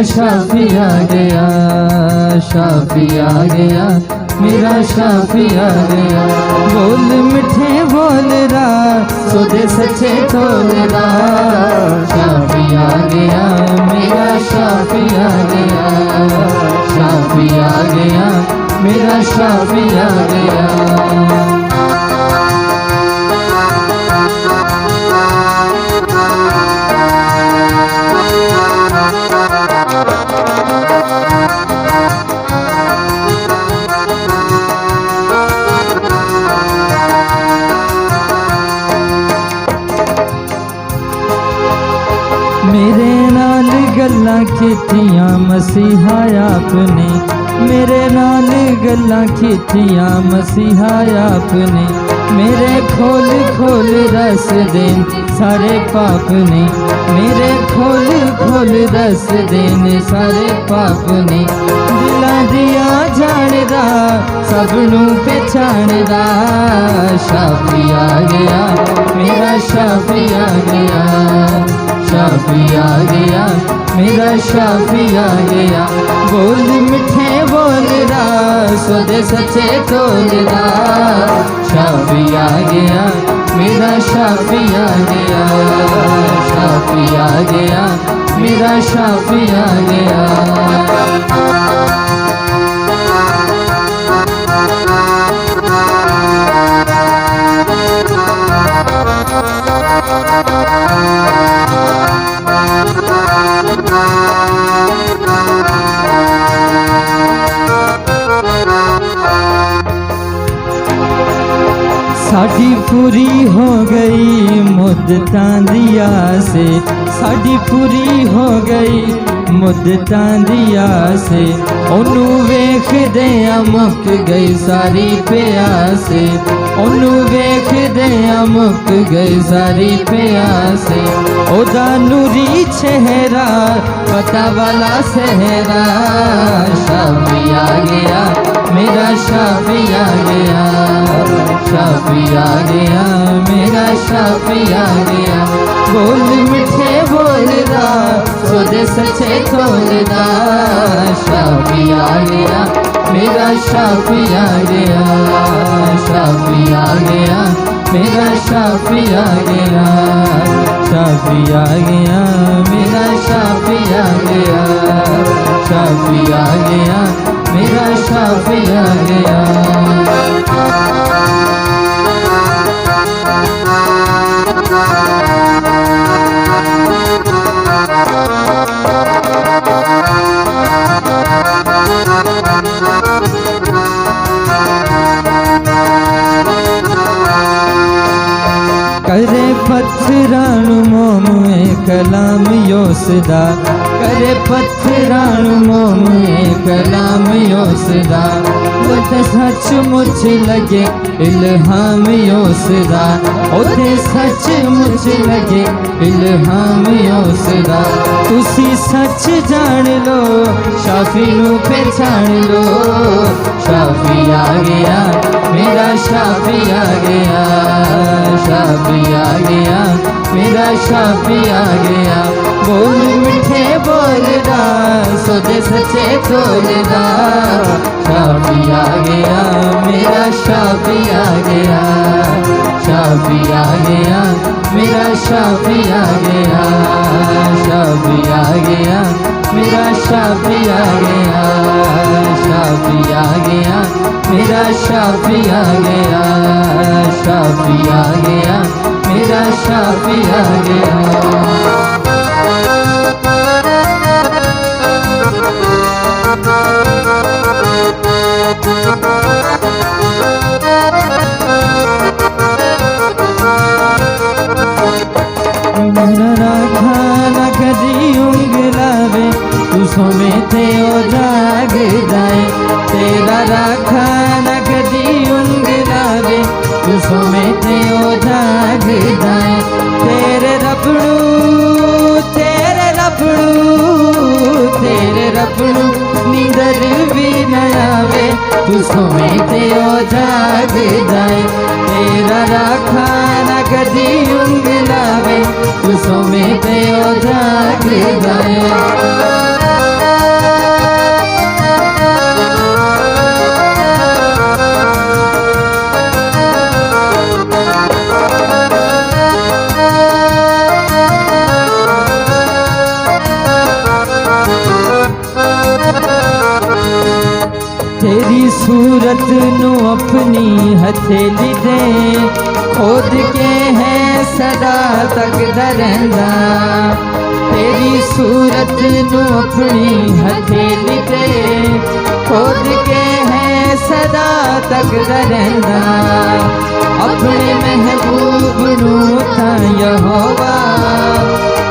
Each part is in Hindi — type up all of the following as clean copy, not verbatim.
शाफी आ गया, शाफी आ गया, मेरा शाफी आ गया। बोल मिठे बोल रहा, सौदे सच्चे तोल रहा। शाफी आ गया, मेरा शाफी आ गया, शाफी आ गया, मेरा शाफी आ गया। मेरे नाल गल्लां कीतियां मसीहा आपने, मेरे नाल गल्लां कीतियां मसीहा आपने। मेरे खोल खोल दस देन सारे पाप ने, मेरे खोल खोल दस देन सारे पाप ने। दिलां दिया जानदा सबनू पहचानदा। शाफी आ गया, मेरा शाफी आ गया, शाफी आ गया, मेरा शाफी आ गया। बोल मिठे बोल रहा, सौदे सच्चे तोल रहा। शाफी आ गया, मेरा शाफी आ गया, शाफी आ गया, मेरा शाफी आ गया। साड़ी पूरी हो गई मुद्दतां दी आसे, साड़ी पूरी हो गई मुद्दतां दी आसे। ओनू वेखदे मुक गई सारी प्यासे, ओनू वेखदे मुक गई सारी प्यासे। ओदा नूरी चेहरा पता वाला सेहरा। शाफी आ गया, मेरा शाफी आ गया, शाफी आ गया, मेरा शाफी आ गया। बोल मिठे बोल रहा, सौदे सच्चे तोल रहा। शाफी आ गया, मेरा शाफी आ गया, शाफी आ गया, मेरा शाफी आ गया, शाफी आ गया, मेरा शाफी आ गया, शाफी आ गया, मेरा शाफी आ गया। करे पत्थरानु मोमुए कलाम योसदा, करे पत्थरानु मोमुए कलाम योसदा। ओते सचमुच लगे इल्हाम योसदा, ओते सचमुच लगे इल्हाम योसदा। तुसी सच जान लो, शाफी नू पहचान लो। शाफी आ गया, मेरा शाफी आ गया, शाफी आ गया, मेरा शाफी आ गया। बोल मिठे बोल रहा, सौदे सच्चे तोल रहा। शाफी आ गया, मेरा शाफी आ गया, शाफी आ गया, मेरा शाफी आ गया, शाफी आ गया, मेरा शाफी आ गया, शाफी आ गया, मेरा शाफी आ गया, शाफी आ गया, मेरा शाफी आ गया। खाना कदी उंगलावे, तू सोमेते ओ जाग जाए। तेरा राखा न कदी उंगलावे, तू सोमेते ओ जाग जाए। तेरे रबड़ू, तेरे रबड़ू, तेरे रबड़ू नींदर भी न आवे, तू सोमेते ओ जाग जाए। तेरा राखा न कदी उंगलावे, तू सोमेते ओ जाग जाए। अपनी हथेली दे खोद के है सदा तक दरंदा तेरी सूरत नू अपनी हथेली दे खोद के है सदा तक दरंदा अपने महबूब नू था यहोवा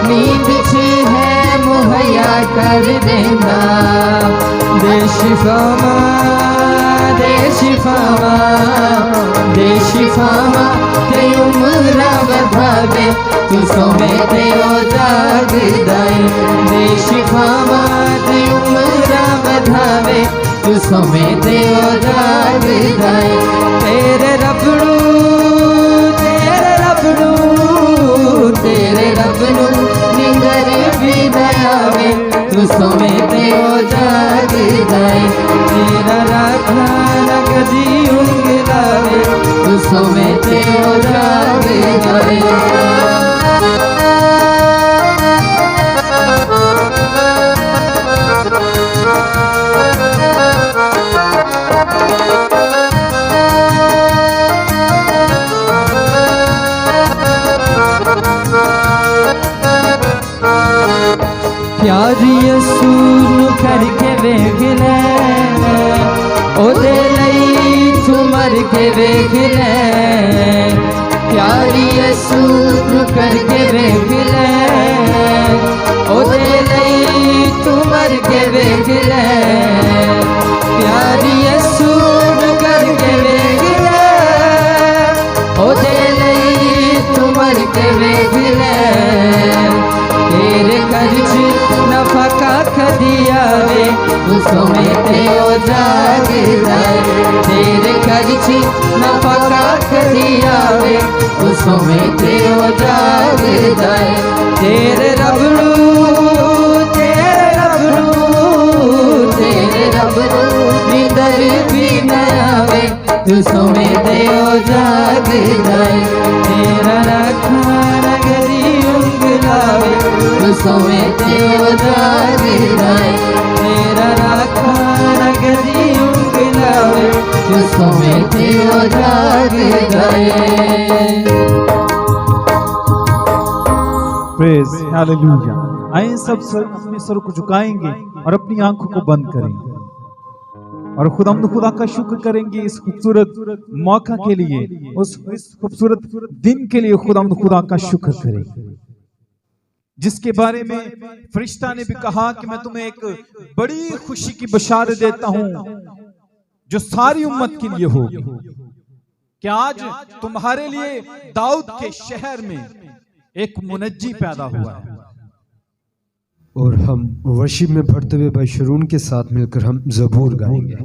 नींद छी है मुहैया कर देंदा देश फामा ते उम्रा बधावे तू सोमे ते ओ जागदाई देश फामा ते उम्रा बधावे तू सोमे ते ओ जागदाई तेरे रबड़ू निंगर भी दयावे तू सोमे ते ओ जागदाई तेरा राखा कदी उंगलावे तू सोमे ते ओ जागदाई प्यार यसू नू करके वेख ले ओदे लई तू मर के वेख ले प्यार यसू नू करके वेख ले ओदे लई तू मर के वेख ले प्यार यसू नू करके वेख ले ओदे लई तू मर के वेख ले तेरे कर्ज नफका खदिया वे उसो में ते ओ जागदाई तेरे कर्ज नफका खदिया वे उसो में ते ओ जागदाई तेरे रबड़ू निंदर भी नयावे उसो में ते ओ जागदाई तेरा रखा नगरी उंगलावे सोमे ते ओ जागदाई तेरा राखा नगरी उंगलावे सोमे ते ओ जागदाई प्रेज हालेलुया। आइए सब अपने सर को झुकाएंगे और अपनी आंखों को बंद करेंगे और खुदा का शुक्र करेंगे इस खूबसूरत मौका के लिए इस खूबसूरत दिन के लिए खुदा का शुक्र करेंगे जिसके बारे में फरिश्ता ने भी कहा कि मैं तुम्हें एक बड़ी खुशी की बशारत देता हूं जो सारी उम्मत के लिए होगी कि आज तुम्हारे लिए दाऊद के शहर में एक मुनज्जी पैदा हुआ है। और हम वर्शिप में पढ़ते हुए भाई शरून के साथ मिलकर हम ज़बूर गाएंगे।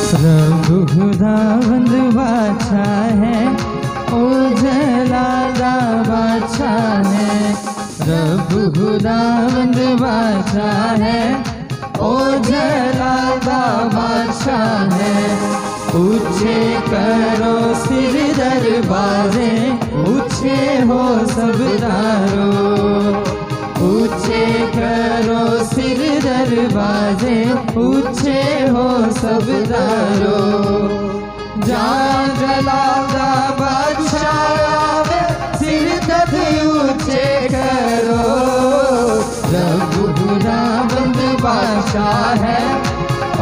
प्रभु खुदावंद बादशाह है ओ जलाला बादशाह है प्रभु खुदावंद बादशाह है ओ जलाला बादशाह है ऊंचे करो सिर दरवाजे ऊंचे हो सब दारों ऊंचे करो सिर दरवाजे ऊंचे हो सब दारों जान जलाला बादशाह सिर तक ऊंचे करो प्रभु खुदावंद बादशाह है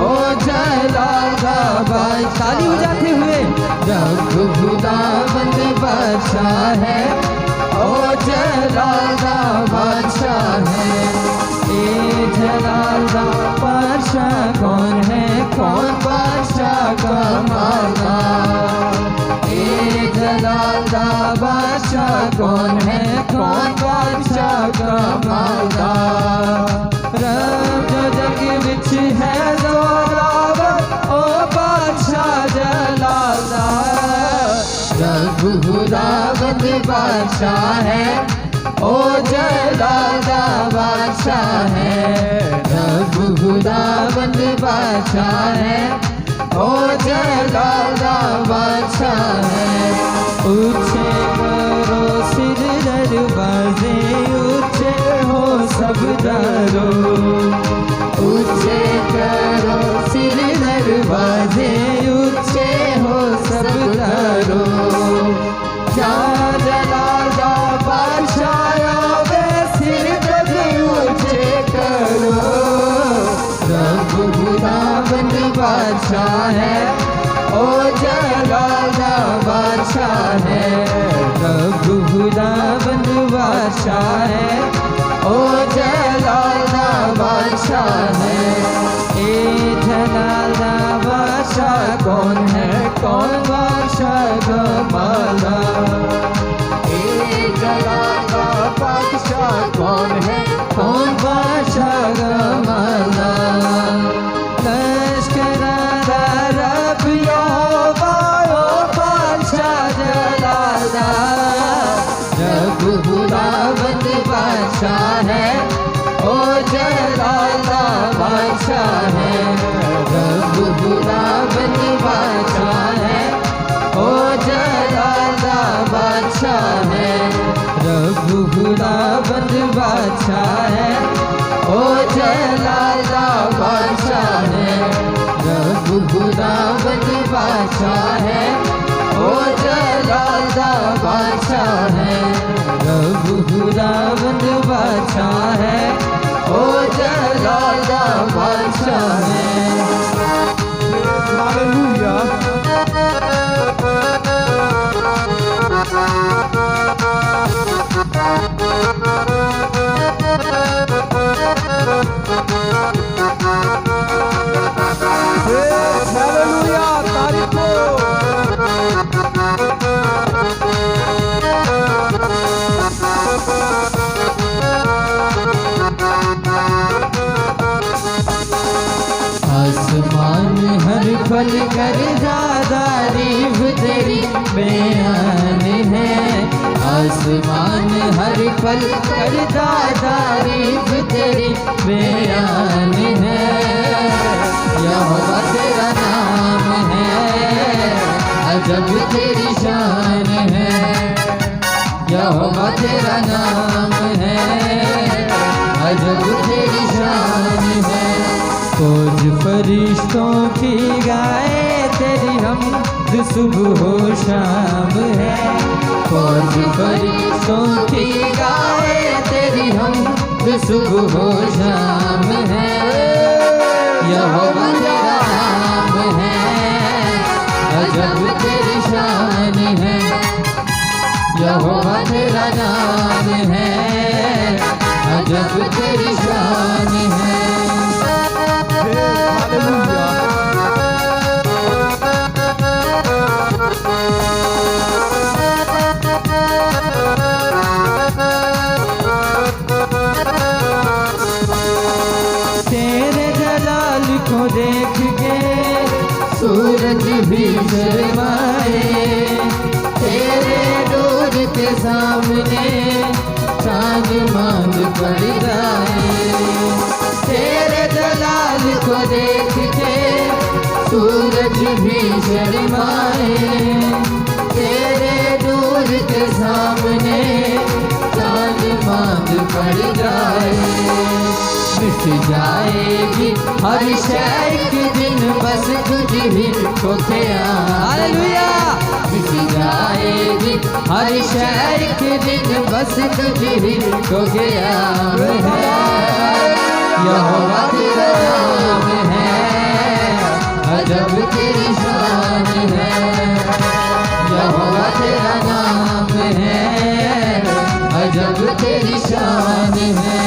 ओ जलाला बादशाह ताली बजाते हुए प्रभु खुदावंद बादशाह है ओ जलाला बादशाह है ए जलाला बादशाह कौन है कौन बादशाह का माला ए जलाला बादशाह कौन है कौन बादशाह का माला रब जो जग विच है जोरावर ओ बादशाह खुदावंद बादशाह है, ओ जलाला बादशाह है। रब खुदावंद बादशाह है, ओ जलाला बादशाह है। ऊंचे करो सिर दरवाजे, ऊंचे हो सब दरों, ऊंचे करो सिर दरवाजे, ऊंचे हो सब दरों। क्या जलाला बादशाह आवे, सिर कभी ऊंचे करो। रब खुदावंद बादशाह है, ओ जलाला बादशाह है। रब खुदावंद बादशाह है, ओ जलाला बादशाह है। ए जलाला बादशाह कौन है, कौन बादशाह का माला। ए जलाला बादशाह कौन है, कौन बादशाह का माला। लश्करारा रब यहोवा, ओ बादशाह जलाला। रब खुदावंद बादशाह है, ओ जलाला बादशाह है। रब खुदावंद बादशाह है, ओ जलाला बादशाह है। रब खुदावंद बादशाह है, ओ जलाला बादशाह है। रब खुदावंद बादशाह है, ओ जलाला बादशाह है। रब खुदावंद बादशाह है, ओ जलाला बादशाह है। आसमान हर पल कर तारीफ तेरी बयान है। आसमान हर पल कर तारीफ तेरी बयान है। यहोवा तेरा नाम है, अजब तेरी शान है। यहोवा तेरा नाम है, अजब तेरी शान है। फौज फरिश्तों की गाए तेरी हमद सुबह हो शाम है। फौज फरिश्तों की गाए तेरी हमद सुबह हो शाम है। यहोवा तेरा नाम है, अजब तेरी शान है। यहोवा तेरा नाम है, अजब तेरी शान है। तेरे जलाल को देख के सूरज भी शर्माए। तेरे नूर के सामने चांद मांग पड़ जाए। तेरे जलाल को देख के सूरज भी शर्माए। तेरे नूर के सामने चांद मांग पड़ जाए। मिट जाएगी हर शय के दिन, बस तुझ ही को हालेलुया। मिट जाएगी हर शय के दिन, बस तुझ ही को यहोवा तेरा नाम है, अजब तेरी शान है। यहोवा तेरा नाम है, अजब तेरी शान है।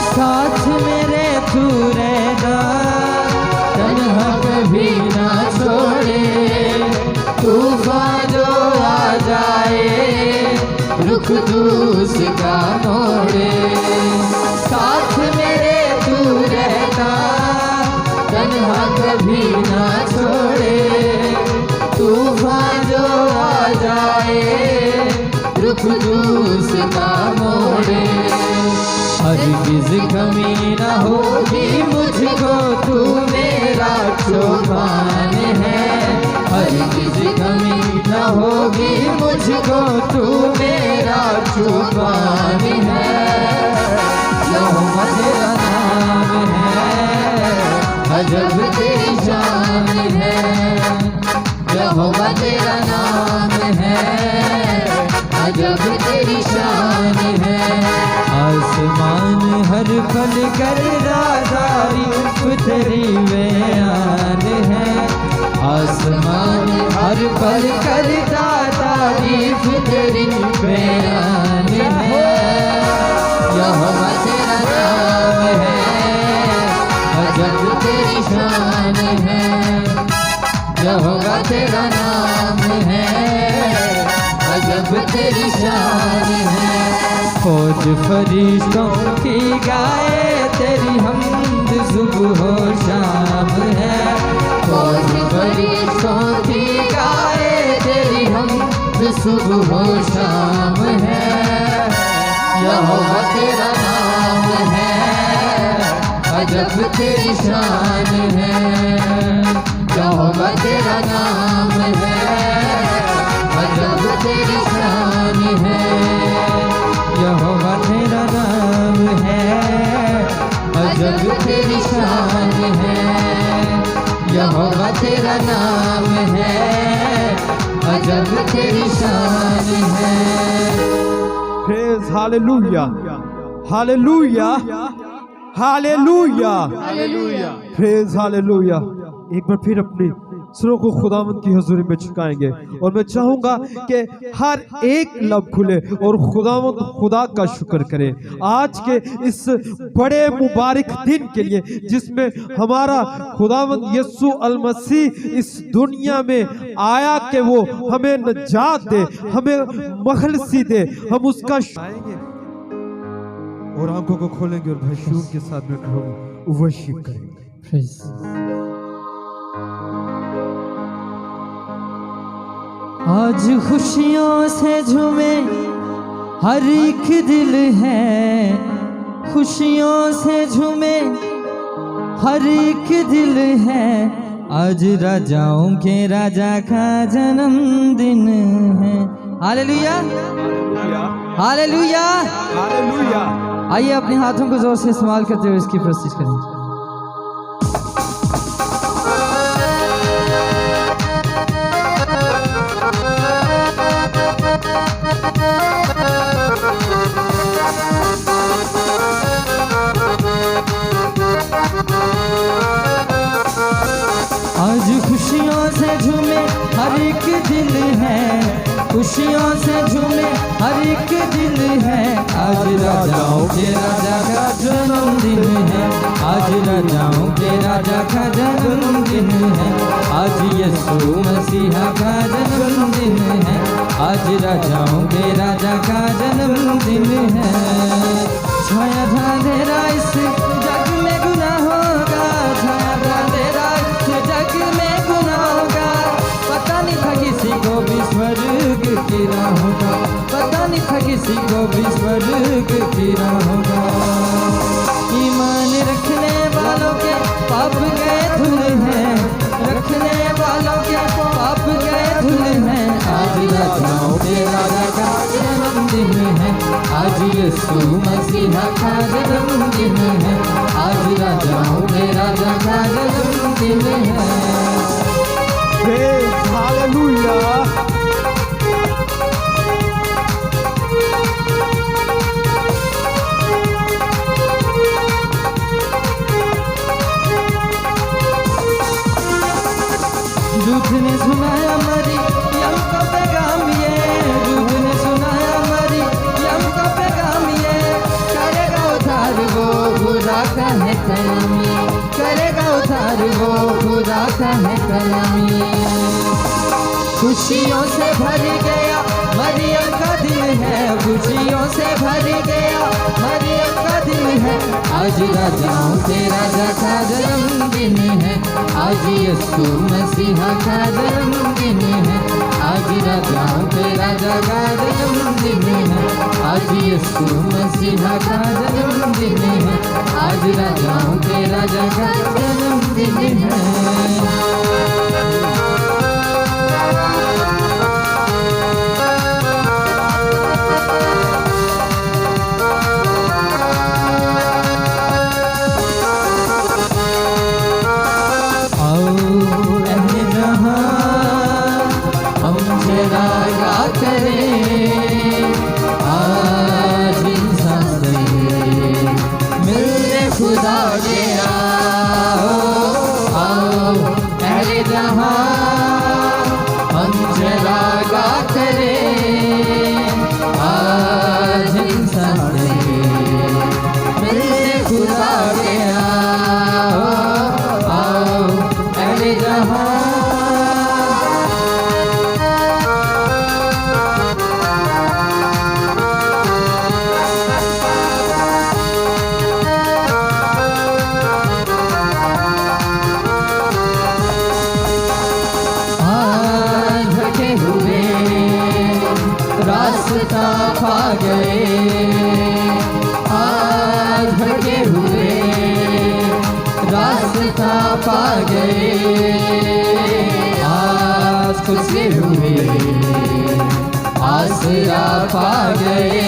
साथ मेरे तू रहेगा, रुख तू उसका मोड़े। साथ मेरे तू रहता, तन्हा कभी ना छोड़े। तूफान जो आ जाए, रुख तू उसका मोड़े। हरगिज़ कमी न होगी मुझको, तू मेरा चौपान है। हरगिज़ कमी न होगी मुझको, तू मेरा चौपान है। यहोवा तेरा नाम है, अजब तेरी शान है। यहोवा तेरा नाम है, अजब तेरी शान है। आसमान हर पल कर तारीफ तेरी बयान है। आसमान हर पल कर तारीफ तेरी बयान है। यहोवा तेरा नाम है, अजब तेरी शान है। यहोवा तेरा नाम है, अजब तेरी शान है। फौज फरिश्तों की गाए तेरी हमद सुबह शाम है। फौज फरिश्तों की गाए तेरी हमद सुबह शाम है। यहोवा तेरा नाम है, अजब तेरी शान है। यहोवा तेरा नाम है, अजब तेरी शान है। यहोवा तेरा नाम है, अजब तेरी शान है। यहोवा तेरा नाम है, अजब तेरी शान है। Praise hallelujah, hallelujah, hallelujah, hallelujah. Praise hallelujah. एक बार फिर अपने सुरों को खुदावंद की हजूरी में झुकाएंगे और मैं चाहूंगा कि हर एक लब खुले और खुदावंद खुदा का शुक्र करे आज के इस बड़े मुबारक दिन के लिए, जिसमें हमारा खुदावंद यीशु अल मसीह इस दुनिया में आया कि वो हमें नजात दे, हमें मखलसी दे। हम उसका आएंगे और आंखों को खोलेंगे और भाई शूर के साथ में वर्शिप करेंगे। आज खुशियों से झूमे हर एक दिल है, खुशियों से झूमे हर एक दिल है। आज राजाओं के राजा का जन्मदिन है। Hallelujah, hallelujah, hallelujah. आइए अपने हाथों को जोर से इस्तेमाल करते हुए इसकी प्रस्तुति करें। आज खुशियों से झूमे हर एक दिल है, खुशियों से झूमे हर एक दिल है। आज राजाओं के राजा का जन्मदिन है, आज राजाओं के राजा का जन्मदिन है। आज यीशु मसीहा का जन्मदिन है, आज राजाओं के राजा का जन्मदिन है। छाया था अंधेरा इस जग में गुनाहों का, छाया था अंधेरा इस जग में गुनाहों का। पता नहीं था किसी को भी स्वर्ग की राह होगा, पता नहीं था किसी को भी स्वर्ग की राह होगा। ईमान रखने वालों के पाप गए धुल हैं, रखने वालों के पाप गए धुल हैं। आज राजाओं के राजा का जन्मदिन है, आज यीशु मसीहा का जन्मदिन है। आज राजाओं के राजा का जन्मदिन है। हालेलुया। दूत ने सुनाया मरियम का पैगाम ये, दूत ने सुनाया मरियम का पैगाम ये। करेगा उद्धार वो खुदा का है कलामी, करेगा उद्धार वो खुदा का है कलामी। खुशियों से भर गया मरियम का दिल है, खुशियों से भर गया मरियम का दिल है। आज राजाओं के राजा का जन्मदिन है, आज यीशु मसीहा का जन्मदिन है। आज राजाओं के राजा का जन्मदिन है, आज यीशु मसीहा का जन्मदिन है। आज राजाओं के राजा का जन्मदिन है। खुदा गया आओ अहले जहां हम जरा गा करें आज इंसान मिलने खुदा गया आओ अहले जहां। रास्ता पा गए आज भटके हुए, रास्ता पा गए आज खुशी हुए, आसरा पा गए।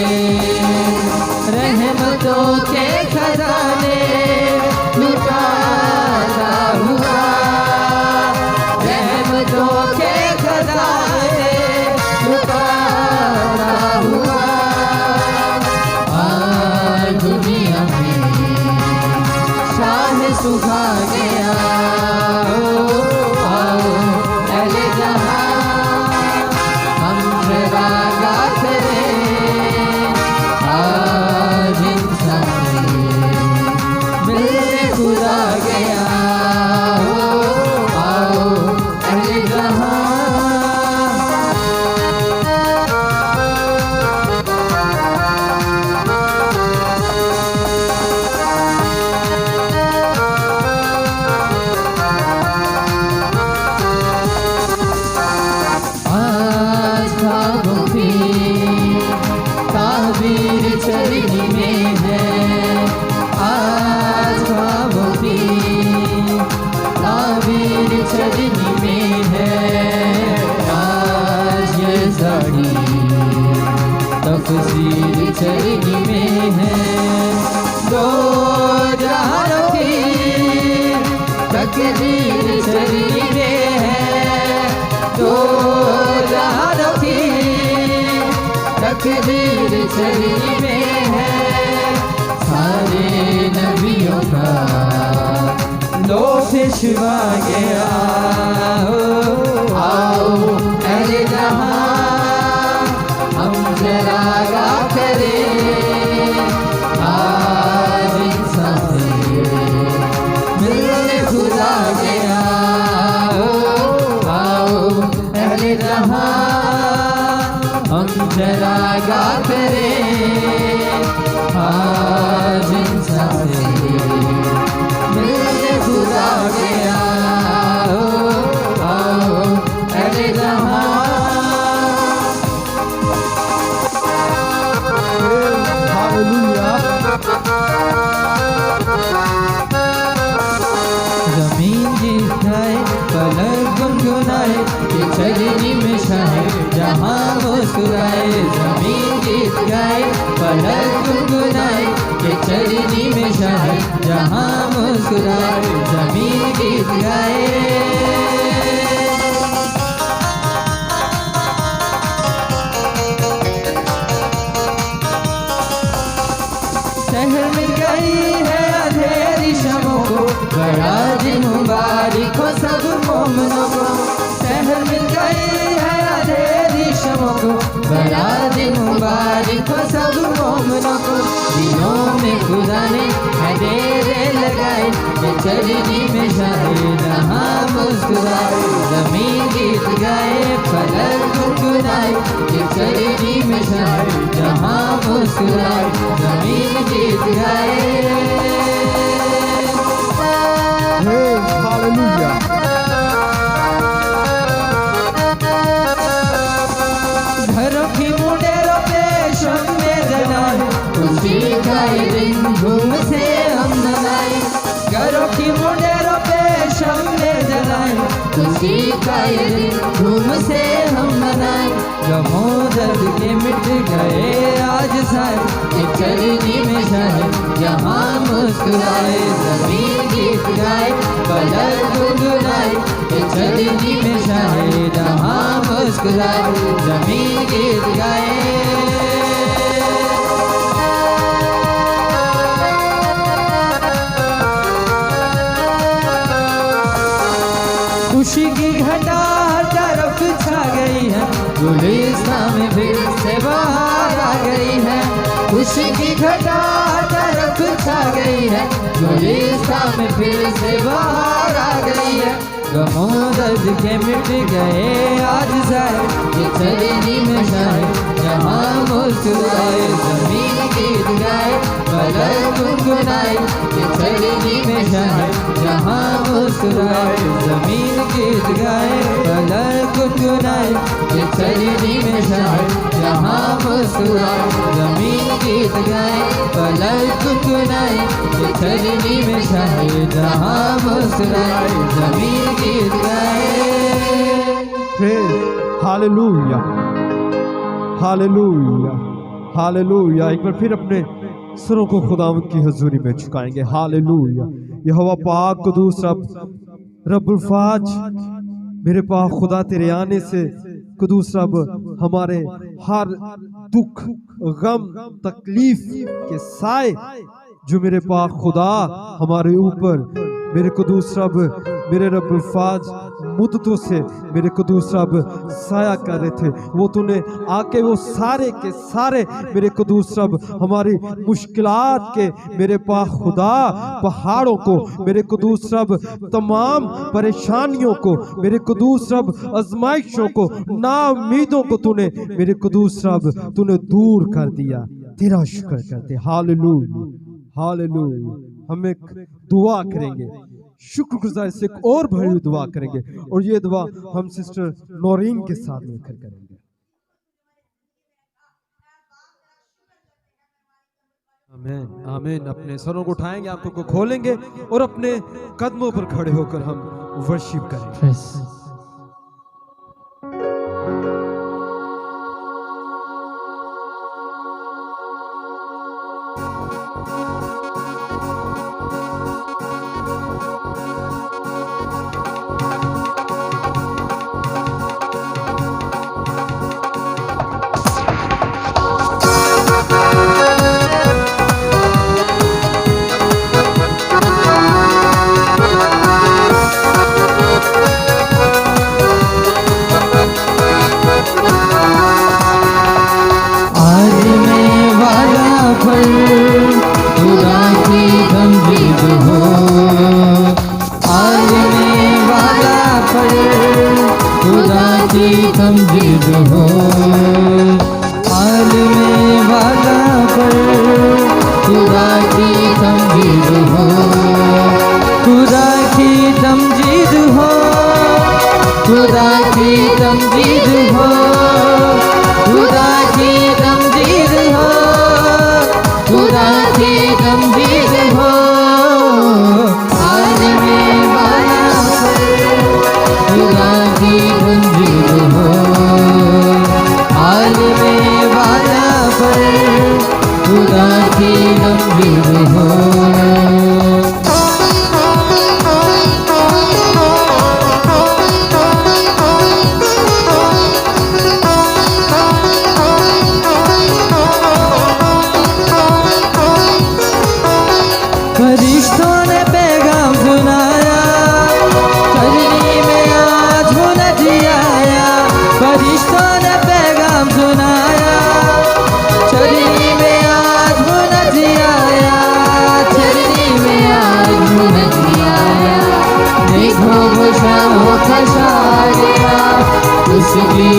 रहमतों के खजाने लुटाता हुआ, रहमतों के खजाने लुटाता हुआ आज दुनिया में शाह सुखा गया आओ अहले जहां हम जरा गा करें आज इंसान मिलने खुदा गया आओ अहले जहां। ताबीर चरनी में है आज ख्वाबों की, ताबीर चरनी में है आज ये साड़ी तफसीर चरनी में है। दो जहानों की तकदीर चरनी में है, दो जहानों की तकदीर चरनी में है। सारे नबियों का लो पेशवा गया आओ अहले जहां हम जरा गा करें आज इंसान मिलने खुदा गया आओ अहले जहां हम जरा गा करें आज इंसान मिलने खुदा गया आओ अहले जहां। जमीन जीत जाए पलक गुनगुनाए ये चरनी में शाहे जहां मुस्कुराए। जमीन जीत जाए पलक गुनगुनाए ये चरनी में शाहे जहां मुस्कुराए। जमीन जीत गए शहर में गई है अंधेरी शमों को, बड़ा दिन मुबारक हो सब मोमिनों को। शहर में गई है अंधेरी शमों को, बड़ा दिन मुबारक हो सब मोमिनों को। दिलों में खुदा ने है डेरे लगाए ये चरनी में शाहे जहां मुस्कुराए। जमीन गीत गाए पलक गुनगुनाए, ये चरनी में शाये जहाँ मुस्कुराए, जमीन गीत गाए। हालेलुया। घरों की मुंडेरों पे शम्मे जलाए, खुशी का ये दिन धूम से हम मनाए। घरों की मुंडेरों पे शम्मे जलाए, खुशी का ये दिन धूम से हम मनाए। गमों दर्द के मिट गए आज सारे, ये चरनी में शाये यहाँ मुस्कुराए, जमीन गीत गाए, पलक गुनगुनाए, ये चरनी में शाये जहाँ मुस्कुराए, जमीन गीत गाए। खुशी की घटा हर तरफ छा गई है, गुलिस्तान में फिर से बाहर आ गई है। खुशी की घटा हर तरफ छा गई है, गुलिस्तान में फिर से बाहर आ गई है। गमों दर्द के मिट गए आज सारे, ये चरनी में शाये जहाँ मुस्कुराए, जमीन गीत गाए, पलक गुनगुनाए, ये चरनी में शाये जहाँ मुस्कुराए, जमीन गीत गाए, पलक गुनगुनाए, ये चरनी में शाये जहाँ मुस्कुराए, जमीन गीत गाए, पलक गुनगुनाए, ये चरनी में शाये जहाँ मुस्कुराए, जमीन गीत गाए। Hallelujah, hallelujah, hallelujah. एक बार फिर अपने सरों को खुदावंद की हजूरी में झुकाएंगे। हालेलुया। यहोवा पाक कुदूस रब्बुल फाज, मेरे पाक खुदा तेरे आने से कुदूस रब हमारे हर दुख गम तकलीफ के साए जो मेरे पाक खुदा हमारे ऊपर मेरे कुदूस रब मेरे रब्बुल फाज मुद्दतों से मेरे कुदूस रब साया कर रहे थे, वो तूने आके वो सारे के सारे मेरे कुदूस रब हमारी मुश्किलात के मेरे पाक खुदा पहाड़ों को, मेरे कुदूस रब तमाम परेशानियों को, मेरे कुदूस रब आजमाइशों को, नाउमीदों को तूने मेरे कुदूस रब तूने दूर कर दिया। तेरा शुक्र करते। Hallelujah, hallelujah. हम एक दुआ करेंगे, शुक्रगुजार से एक और भरी दुआ करेंगे, और ये दुआ हम सिस्टर नौरीन के साथ मिलकर करेंगे। आमीन, आमीन। अपने सरों को उठाएंगे, आंखों को खोलेंगे और अपने कदमों पर खड़े होकर हम वर्शिप करेंगे। तमजीद हो आलमे वाला पर खुदा की तमजीद हो, खुदा की तमजीद हो, खुदा की तमजीद हो, खुदा की तमजीद हो, खुदा की तमजीद हो। आलमे वाला पर खुदा की तमजीद हो, आलमे वाला पर खुदा की तमजीद हो। फरिश्तों ने पैगाम सुनाया, चरनी में आज वो नबी आया। फरिश्तों ने पैगाम सुनाया, चरनी में आज वो नबी आया, चरनी में आज वो नबी आया। देखो वो शाम खशा गया, उसकी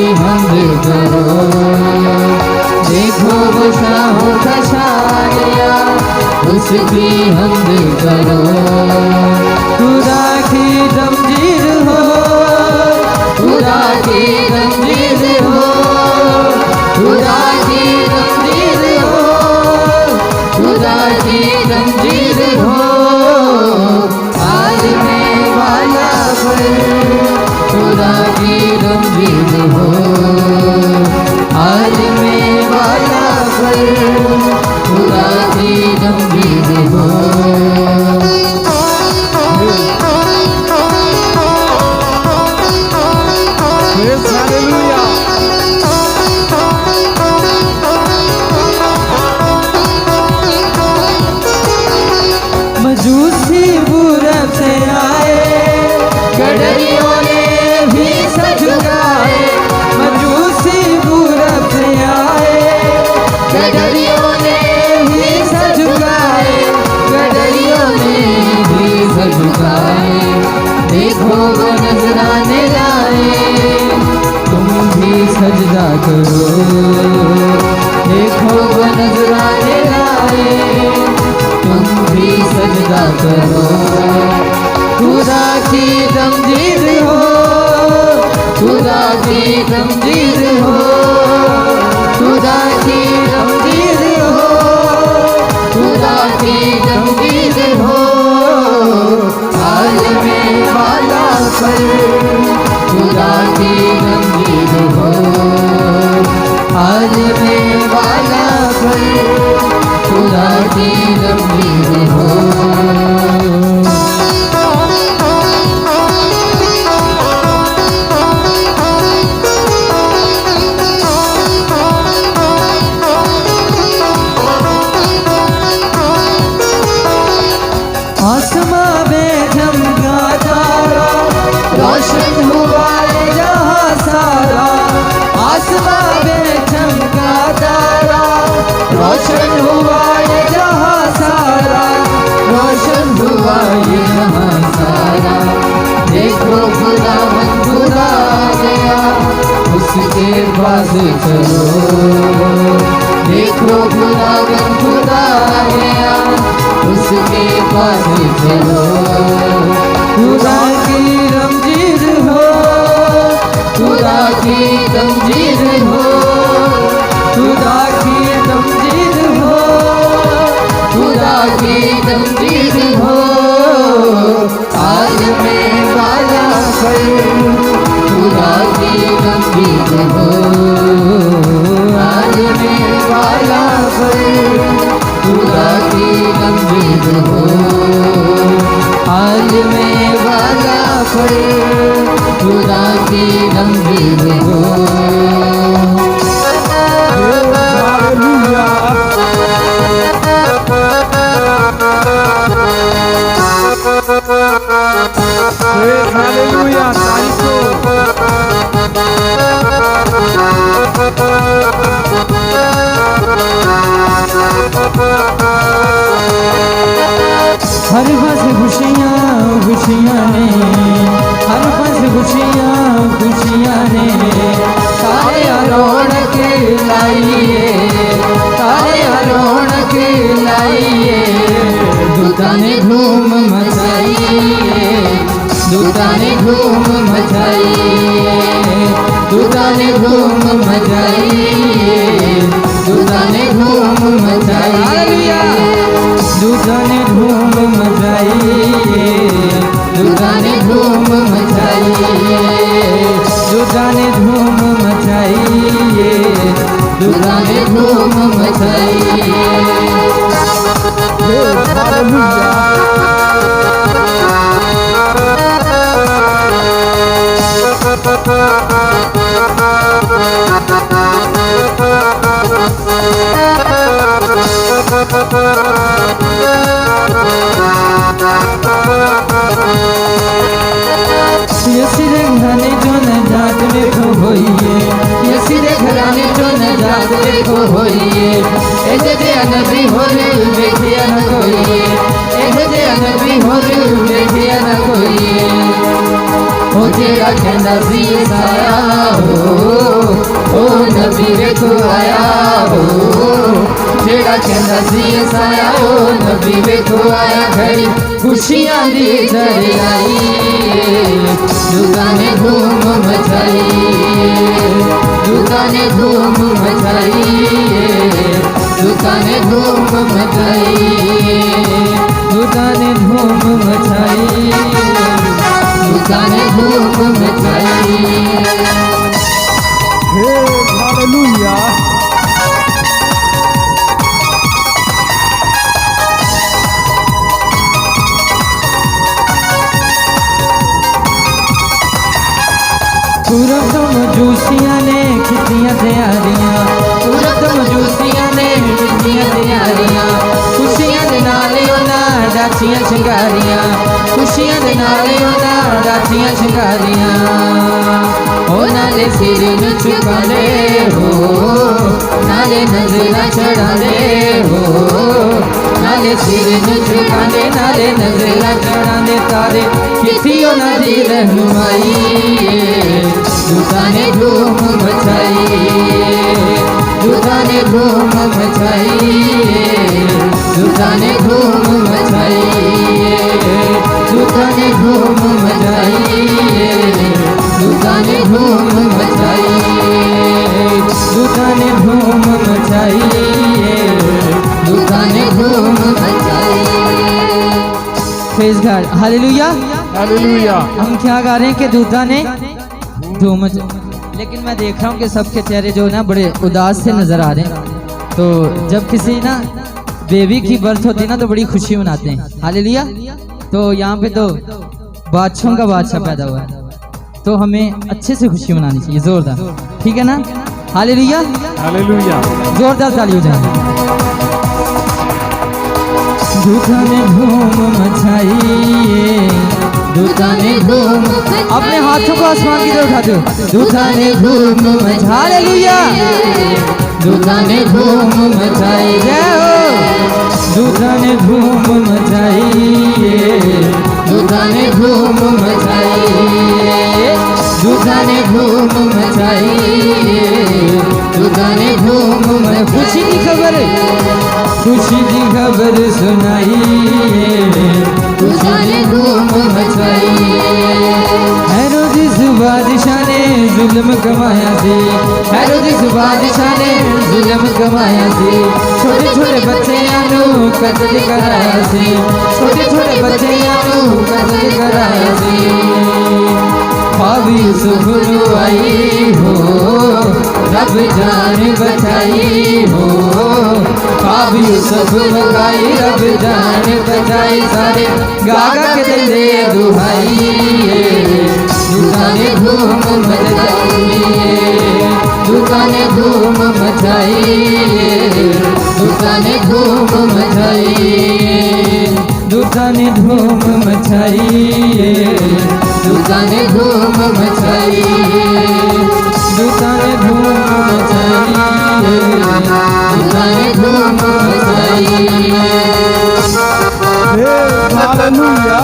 हालेलुया। मजूसी पूरब से आए, गडरियों ने भी सर झुकाए। मजूसी पूरब से आए, गडरियों ने भी सर झुकाए। गडरियों ने भी सर झुकाए। देखो वो नजराने लाए, तुम भी सजदा करो। देखो वो नजराने लाए, तुम भी सजदा करो। खुदा की तमजीद हो, खुदा की तमजीद हो, खुदा की तमजीद हो, खुदा की तमजीद हो। आलमे वाला पर खुदा की तमजीद हो। आलमे वाला पर खुदा की तमजीद हो। आसमां में चमका तारा, रोशन हुआ ये जहां सारा। आसमां में चमका तारा, रोशन हुआ ये जहां सारा। रोशन हुआ ये जहां सारा। देखो खुदावन खुदा आ गया, उसके पास चलो। देखो खुदावन खुदा आ गया, उसके पास चलो। खुदा की तमजीद हो, खुदा की तमजीद हो, खुदा की तमजीद हो, खुदा की तमजीद हो। आलमे वाला पर खुदा की तमजीद हो। आलमे वाला पर खुदा की तमजीद हो। आलमे वाला पर खुदा की तमजीद हो। हालेलुया। हालेलुया। हर पास खुशियाँ खुशियाँ ने, हर पास खुशियाँ खुशियाँ ने। सारे रौनक लाइए, सारे रौनक लाइए। दूता ने धूम मचाइए, दूता ने धूम मचाइए, दूता ने धूम मचाइए, दूता ने धूम मचाइए। दूता ने धूम मचाइए, दूता ने धूम मचाइए, दूता ने धूम मचाइए, दूता ने धूम मचाइए। यसीरे घराने जो नजात देखो होइए, यसीरे घराने जो नजात देखो होइए। ऐसे जे नबी होरे देखिया न कोई, ऐसे जे नबी होरे देखिया न कोई। हो तेरा कहना सी साया हो नबी देखो आया हो। तेरा कहना सी साया हो नबी देखो आया। घड़ी खुशियाँ दी चढ़ आई, दूता ने धूम मचाइए, दूता ने धूम मचाइए, दूता ने धूम मचाइए, दूता ने धूम मचाइए, दूता ने धूम मचाइए। हालेलुया। पूरब तो मजूसियां ने कितियां तैयारियां, सूरत मजूसियां ने कितियां तैयारियां, खुशियां दे नाल उन्हां डाचियां शंगारियां, खुशियां दे नाल उन्हां डाचियां शंगारियां। ओ नाले सिर नूं झुकांदे हो, नाले नज़रां चढ़ांदे हो, नाले सिर नूं झुकांदे नाले नज़रां चढ़ांदे। तारे किसी उन्हां दी रहनुमाई, दूतां ने धूम मचाई, दूतां ने धूम मचाई, दूतां ने धूम मचाई, दूतां ने धूम मचाई, दूतां ने धूम मचाई, दूतां ने धूम मचाई, दूतां ने धूम मचाई। Praise God, hallelujah hallelujah. हम क्या गा रहे हैं कि दूता ने धूम मचाई। लेकिन मैं देख रहा हूँ कि सबके चेहरे जो ना बड़े उदास से नजर आ रहे हैं। तो जब किसी ना बेबी की बर्थ होती है ना तो बड़ी खुशी मनाते हैं, हालेलुया। तो यहाँ पे तो बादशाहों का बादशाह पैदा हुआ है, तो हमें अच्छे से खुशी मनानी चाहिए, जोरदार, ठीक है ना? Hallelujah hallelujah. जोरदार ताली हो जाए। दूता ने धूम मचाई, दूता ने धूम, अपने हाथों को आसमान की तरफ उठाते हो। दूता ने धूम मचाई, हालेलुया। दूता ने धूम मचाई, जय हो। दूता ने धूम मचाई, दूता ने धूम मचाई, दूता ने धूम मचाई, दूता ने धूम मचाई। खुशी की खबर, खुशी की खबर सुनाई, दूता ने धूम मचाई। हेरोदिस बादशाह ने जुल्म कमाया सी, हेरोदिस बादशाह ने जुल्म कमाया सी, छोटे छोटे बच्चों नूं कत्ल कराया सी, छोटे छोटे बच्चों नूं कत्ल कराया सी। ख्वाबी सुबह आई हो, रब जान बचाई हो, ख्वाबी सब लगाई, रब जान बचाई। सारे गागा के दे दुहाई, दूता ने धूम मचाई, दूता ने धूम मचाई, दूता ने धूम मचाई, दूता ने धूम मचाई, दूता ने धूम मचाई, दूता ने धूम मचाई, दूता ने धूम मचाई। हालेलुया।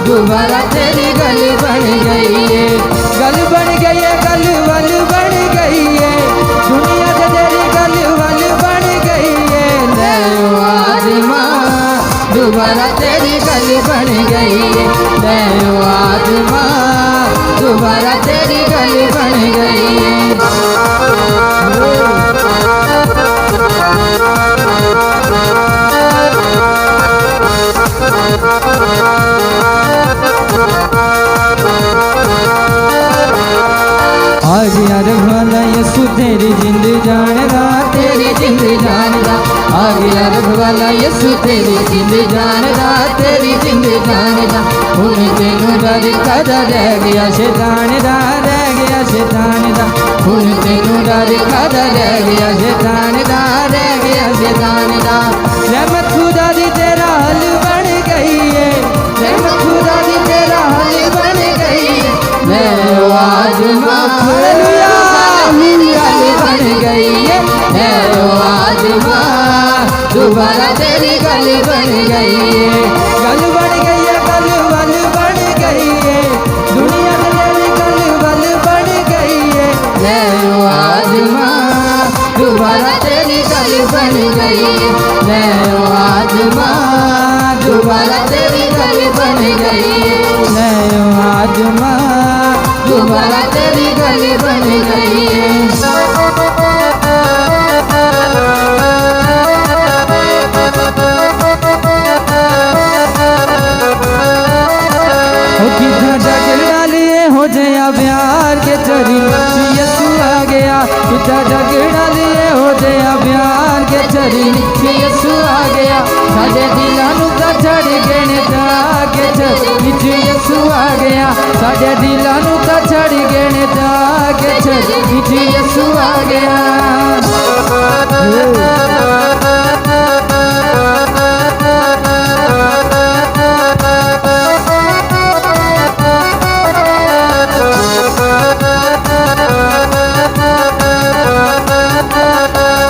दोबारा तेरी गल बन गई है, गल बन गई है, गल वल बन गई है, दुनिया से तेरी गल वल बन गई है। ले आज माँ दोबारा तेरी गल बन गई है, ले आज माँ दोबारा तेरी गल बन गई है। आ गया रखवाला यसु तेरी जिंद जानदा, तेरी जिंद जानदा, आ गया रखवाला यसु तेरी जिंद जानदा, तेरी जिंद जानदा। हुण तेनू डर कादा रह गया शैतान दा, रह गया शैतान दा, हुण तेनू डर कादा रह गया शैतान दा, रह गया शैतान दा। रहमत खुदा दी तेरा हल बन गई है, रहमत खुदा दी तेरा हल बन गई है। ले आज माँ हालेलुया गल बन गई है, ले आज माँ दोबारा तेरी गल बन गई है, गल बन गई है, गल वल बन गई है, दुनिया में तेरी गल वल बन गई है। ले आज माँ दोबारा तेरी गल बन गई है, ले आज माँ दोबारा तेरी गल बन गई है, ले आज माँ दोबारा तेरी गल बन गई है। बिना लिए हो दया प्यार के चरी नीचे यसु आ गया साडे दिलां नू ता चढ़ गए ने जाके चरी नीचे यसु आ गया साडे दिलां नू ता चढ़ गए ने जाके चरी नीचे यसु आ गया।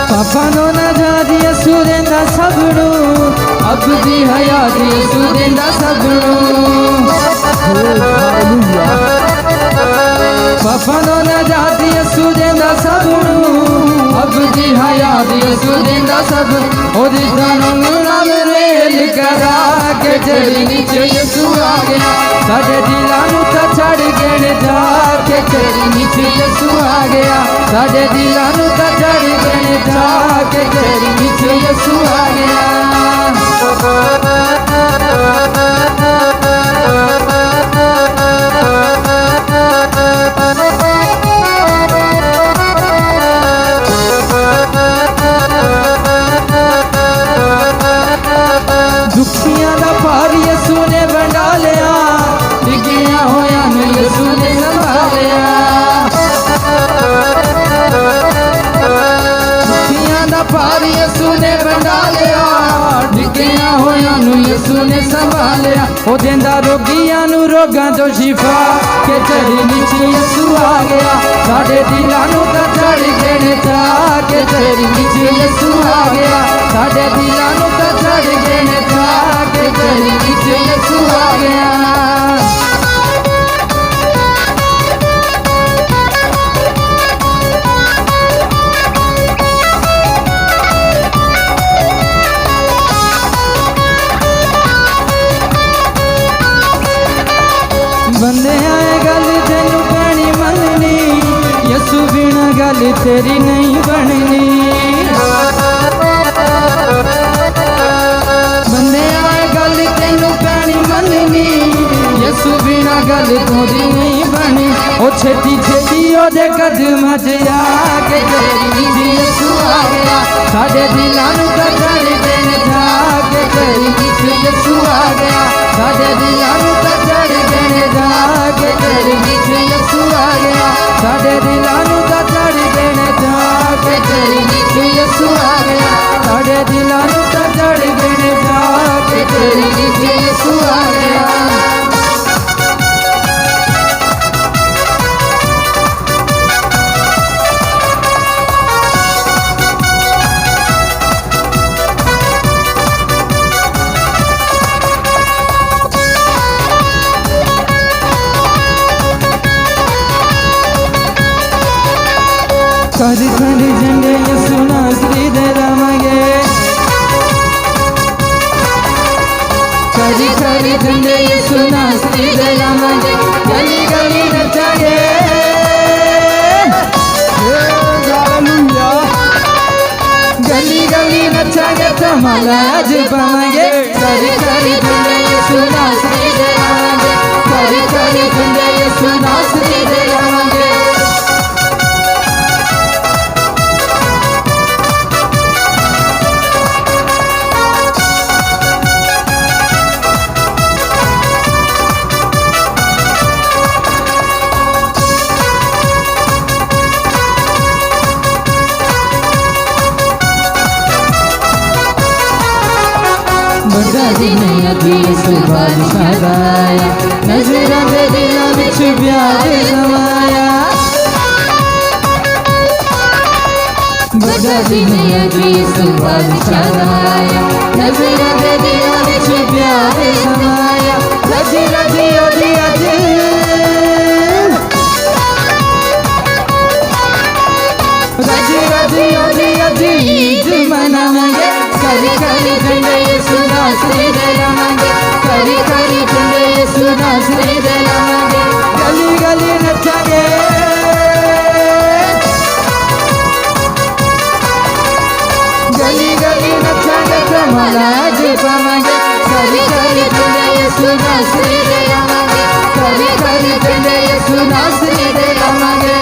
पापानो ना जा दिया सुरेंदा सबनू अब दी हयात सुरेंदा सबनू पापानो ना जा दिया सुरेंदा सबनू अब दी हयात सुरेंदा सब और दानों नाम रेल करा के चली नीचे यसु आ गया साडे दिलां नू ता चढ़ गए जाके चली नीचे यसु आ गया साडे दिलां नू ता चढ़ गए जाके चली नीचे यसु आ गया। दुखियां दा पार यसु ने बंडा लिया डिगिया होया ने यसु ने संभालिया दुखियां दा पार यसु ने बंडा लिया डिगिया होया नु यसु ने संभालिया ओ देंदा रोगियां नु रोगां तो शिफा के चढ़ी नीचे यसु आ गया साडे दिलां नू ता चढ़ गए जाके चढ़ी नीचे यसु आ गया साडे दिलां नू ता चढ़ गए जाके चढ़ी नीचे यसु आ गया। बंदे आए गल तेनू पैनी मननी यसु बिना गल तेरी नहीं बननी बंदे आए गल तेनू पैनी मननी यसु बिना गल तोरी नहीं बनी ओ छेती छेती ओदे कदम च आके तेरी नीचे यसु आ गया साडे दिलां नू ता चढ़ गए जाके तेरी नीचे यसु आ गया साडे दिलां नू ता चढ़ गए जाके तेरी नीचे यसु आ गया साडे दिलां नू ता चढ़ गए जाके तेरी नीचे यसु आ गया साडे दिलां नू ता चढ़ गए जाके तेरी नीचे यसु आ गया। कर कर झंडे यसु नासरी दे रमांगे कर कर झंडे यसु नासरी दे रमांगे गली गली नचांगे गली गली नचांगे धमाला आज पावांगे कर कर झंडे यसु नासरी दे रमांगे कर कर झंडे यसु नासरी दे रमांगे। बड़ा दिन अभी सुबह शराया नजरा दे दिलों विच प्यार समाया बड़ा दिन अभी सुबह शराया नजरा दे दिलों विच प्यार समाया रजी रजी ओदी अज रजी रजी ओदी अज ईद मनावांगे करी करी झंडे यसु नासरी दे रमांगे करी करी झंडे यसु नासरी दे रमांगे गली गली नचांगे गली गली नचांगे धमाला आज पावांगे करी करी झंडे यसु नासरी दे रमांगे करी करी झंडे यसु नासरी दे रमांगे।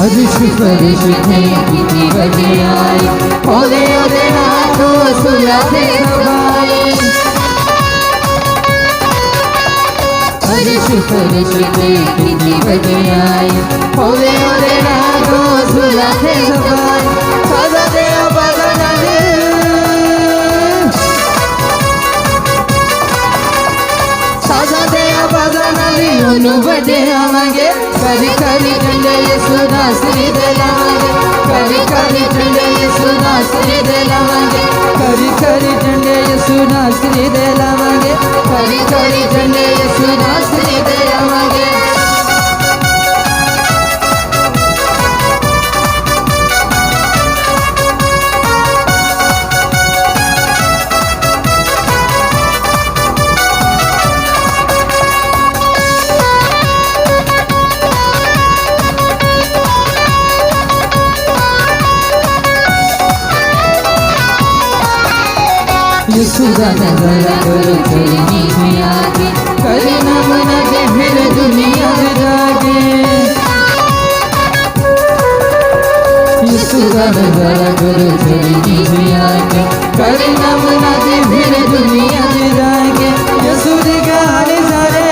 अर्श फर्श थे कितनी बजे आई ओदे ओदे नाथों सुलाते सबाई अर्श फर्श थे कितनी बजे आई ओदे ओदे नाथों सुलाते सबाई साजा दे बदना दे साजा दे बदना ली उन्नु बजे आवांगे करी करी झंडे यीशु नासरी दे लावांगे करी करी झंडे यीशु नासरी दे लावांगे करी करी झंडे यीशु नासरी दे लावांगे करी करी झंडे यीशु नासरी दे लावांगे यीशु का नजारा करो चलनी में आगे करे ना मना के फिर दुनिया में जागे यीशु का नजारा करो चलनी में आगे करे ना मना के फिर दुनिया में जागे यीशु जी का हाल सारे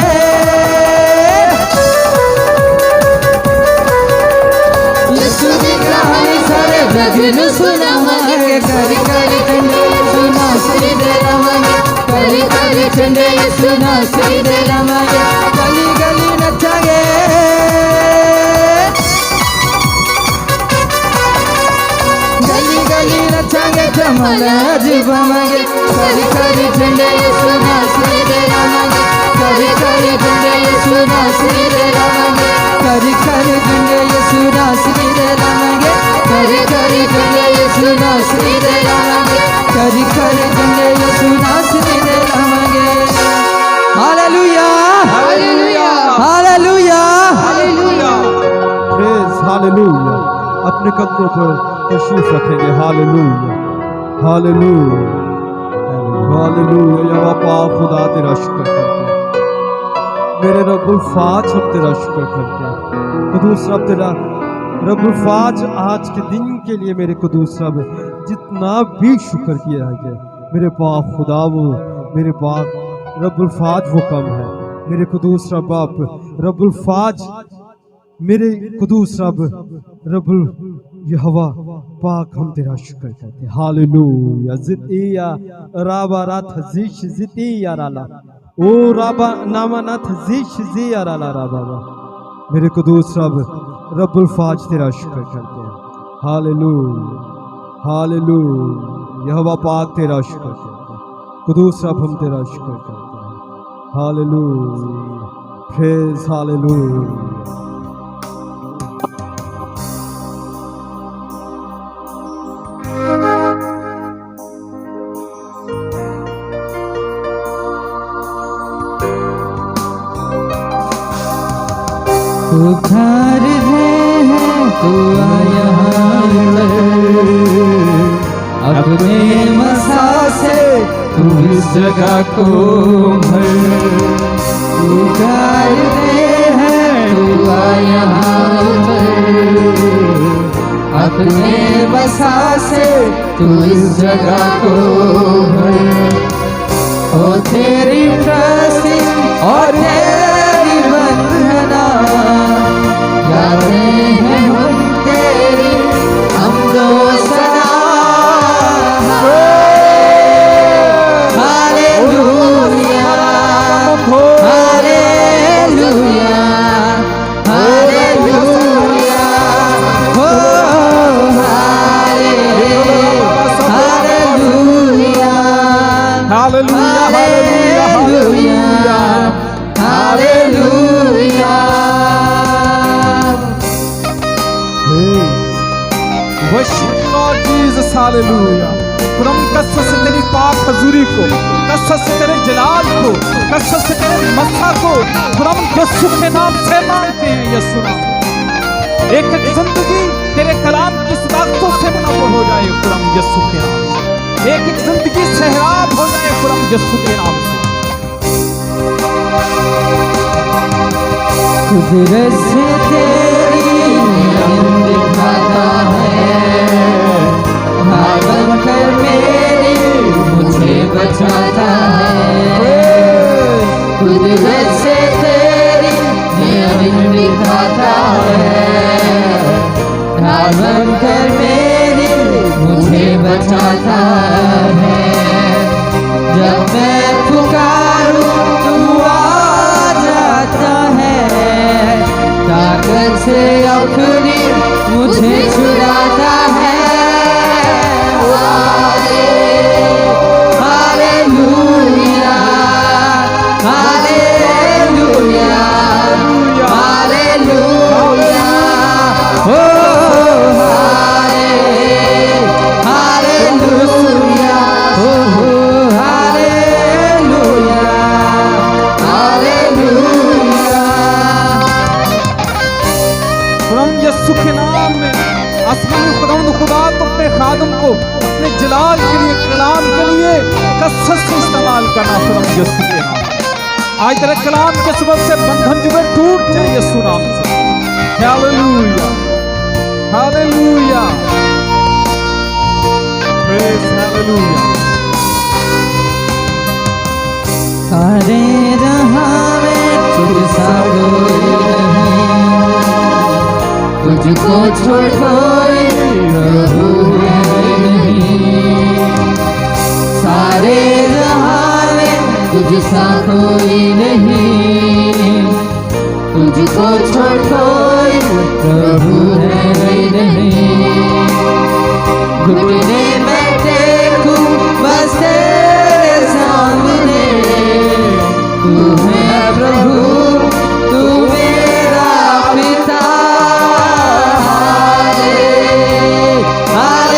यीशु जी का हाल सारे भजन सुनावांगे करी करी झंडे यीशु नासरी दे लावांगे करी करी झंडे यीशु नासरी दे लावांगे गली गली नचांगे गली गली नचांगे धमाल जमावांगे करी करी झंडे यीशु नासरी दे लावांगे करी करी झंडे यीशु नासरी दे लावांगे करी करी झंडे यीशु नासरी दे लावांगे करी करी झंडे यीशु नासरी दे लावांगे करी करी झंडे यीशु नासरी दे लावांगे hallelujah hallelujah hallelujah hallelujah praise hallelujah अपने कदमों पर तशरीफ रखेंगे हालेलुया हालेलुया हालेलुया या पाक खुदा तेरा शुक्र करते हैं मेरे रब्बुल फाज हम तेरा शुक्र करते हैं कुदूस रब तेरा रब्बुल फाज आज के दिन के लिए मेरे कुदूस रब जितना भी शुक्र किया है मेरे पाक खुदा वो मेरे पाक रब्बुल फाज वो कम है मेरे कुदूस रब आप रब्बुल फाज मेरे कुदूस रब रब्बुल यहोवा पाक हम तेरा शुक्र करते हैं हालेलुया जितिया राबा रात जिश जितिया राला ओ राबा नामा नाथ जिश जिया राला राबा मेरे कुदूस रब रब्बुल फाज तेरा शुक्र करते हैं हालेलुया हालेलुया यहोवा पाक तेरा शुक्र करते हैं कुदूस रब हम तेरा शुक्र करते हैं हालेलुया प्रेज हालेलुया पुकार है तू आया अपने मसा से तू इस जगह को भर पुकार है तू आया अपने मसा से तू इस जगह को भर ओ तेरी ट्रस्टिंग और तेरी वंदना गाते हैं हम तेरी हमदो सना हालेलुया हालेलुया हालेलुया हो hallelujah hallelujah hallelujah Worship Lord Jesus, hallelujah. खुदाम कसरत से तेरी पाक हजूरी को, कसरत से तेरे जलाल को, कसरत से तेरे मस्सा को, खुदाम यीशु के नाम से मांगते हैं यीशु नाम। एक एक जिंदगी तेरे कलाम की सदाकतों से मुनव्वर हो जाए खुदाम यीशु के नाम से। एक एक जिंदगी सहराब हो जाए खुदाम यीशु के नाम से। कुदरत से तेरी दिखाता है, ढाल बनकर मेरी मुझे बचाता है। जब मैं पुकारूं तू आ जाता है, ताकत से अपनी मुझे छुड़ाता है। हालेलुया, हालेलुया, हालेलुया, ओ हालेलुया, ओ हालेलुया, हालेलुया। खुदावंद यीशु के नाम में आसमानी खुदावंद खुदा तो अपने खादम को अपने जलाल के लिए, कलाम के लिए कसरत से इस्तेमाल करना खुदावंद यीशु के नाम में। आज तेरे कलाम के सबब से बंधन जो है टूट जाए यीशु नाम से। Hallelujah, hallelujah, praise hallelujah. सारे जहां में तुझसा कोई नहीं, तुझको छोड़ कोई प्रभु है नहीं। सारे जहां में तुझसा कोई नहीं, तुझको छोड़ कोई प्रभु है नहीं। घुटने में टेकूं बस तेरे सामने, तू है प्रभु, तू मेरा पिता।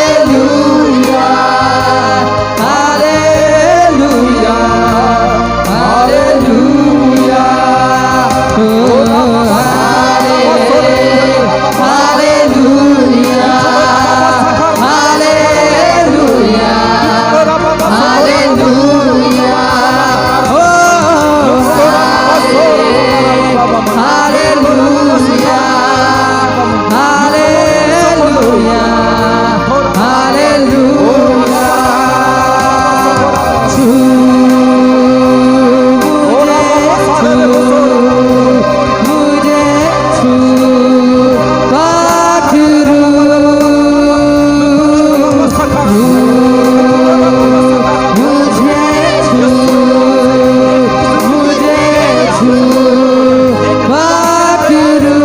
Hallelujah, hallelujah, hallelujah, hallelujah, hallelujah, hallelujah, hallelujah, hallelujah, hallelujah. छू मुझे छू पाखरू, मुझे छू, मुझे छू पाखरू।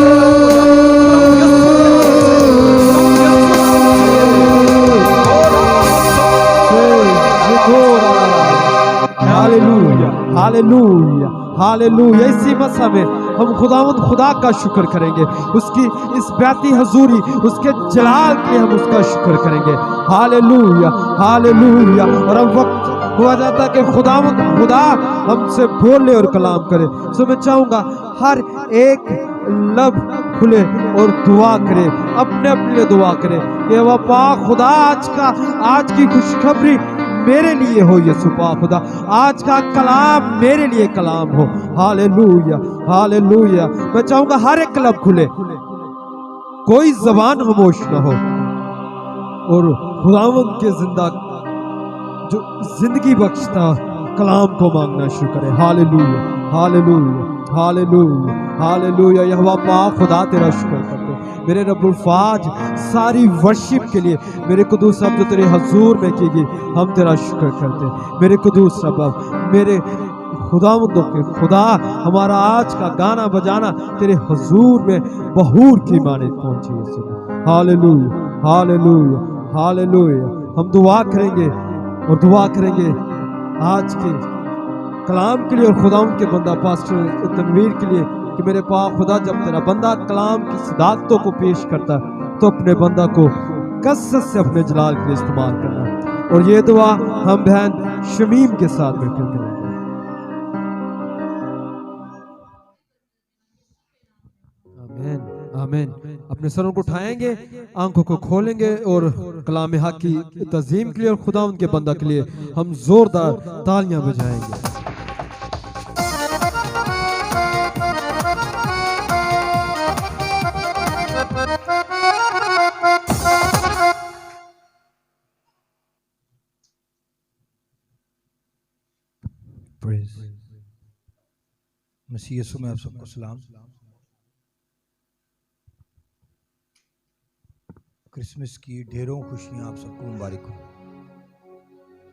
Hallelujah, hallelujah, hallelujah. इसी मसा में हम खुदावंद खुदा का शुक्र करेंगे, उसकी इस बैती हजूरी, उसके जलाल के लिए हम उसका शुक्र करेंगे। Hallelujah, hallelujah. और अब वक्त हुआ जाता है कि खुदावंद खुदा हमसे बोले और कलाम करे। सो मैं चाहूँगा हर एक लब खुले और दुआ करे, अपने अपने लिए दुआ करे कि वह पाक खुदा आज की खुशखबरी मेरे लिए हो यीशु पाक खुदा, आज का कलाम मेरे लिए कलाम हो। Hallelujah, hallelujah. मैं चाहूंगा हर एक लब खुले, कोई जबान खामोश ना हो और खुदावंद के जिंदा जो जिंदगी बख्शता कलाम को मांगना शुरू करें। Hallelujah, hallelujah, hallelujah, hallelujah. यहोवा पाक खुदा तेरा शुक्र करते मेरे रब्बुल फाज, सारी वर्शिप के लिए मेरे कुदूस रब जो तेरे हजूर में की गई, हम तेरा शुक्र करते। मेरे कुदूस रब, मेरे खुदावंदों के खुदा, हमारा आज का गाना बजाना तेरे हजूर में बहूर की माने पहुंची है। Hallelujah, hallelujah, hallelujah. हम दुआ करेंगे और दुआ करेंगे आज के कलाम के लिए और खुदावंद के बंदा पास्टर तनवीर के लिए कि मेरे पाक खुदा, जब तेरा बंदा कलाम की सदाकतों को पेश करता तो अपने बंदा को कसरत से अपने जलाल के लिए इस्तेमाल करना। और ये दुआ हम बहन शमीम के साथ मिलकर करेंगे। आमीन, आमीन। अपने सरों को उठाएंगे, आंखों को खोलेंगे और कलाम हक की तज़ीम के लिए और खुदावंद के बंदा के लिए हम जोरदार तालियां बजाएंगे। मसीह यीशु में आप सबको सलाम। क्रिसमस की ढेरों खुशियां आप सबको मुबारक हो।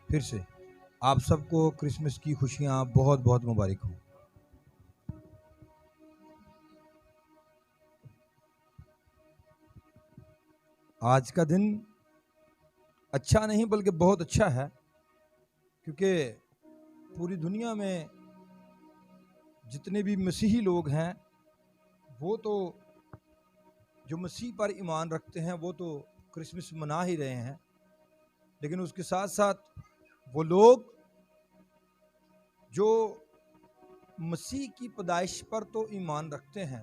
फिर से आप सबको क्रिसमस की खुशियां बहुत बहुत मुबारक हो। आज का दिन अच्छा नहीं बल्कि बहुत अच्छा है, क्योंकि पूरी दुनिया में जितने भी मसीही लोग हैं वो तो जो मसीह पर ईमान रखते हैं वो तो क्रिसमस मना ही रहे हैं, लेकिन उसके साथ साथ वो लोग जो मसीह की पैदाइश पर तो ईमान रखते हैं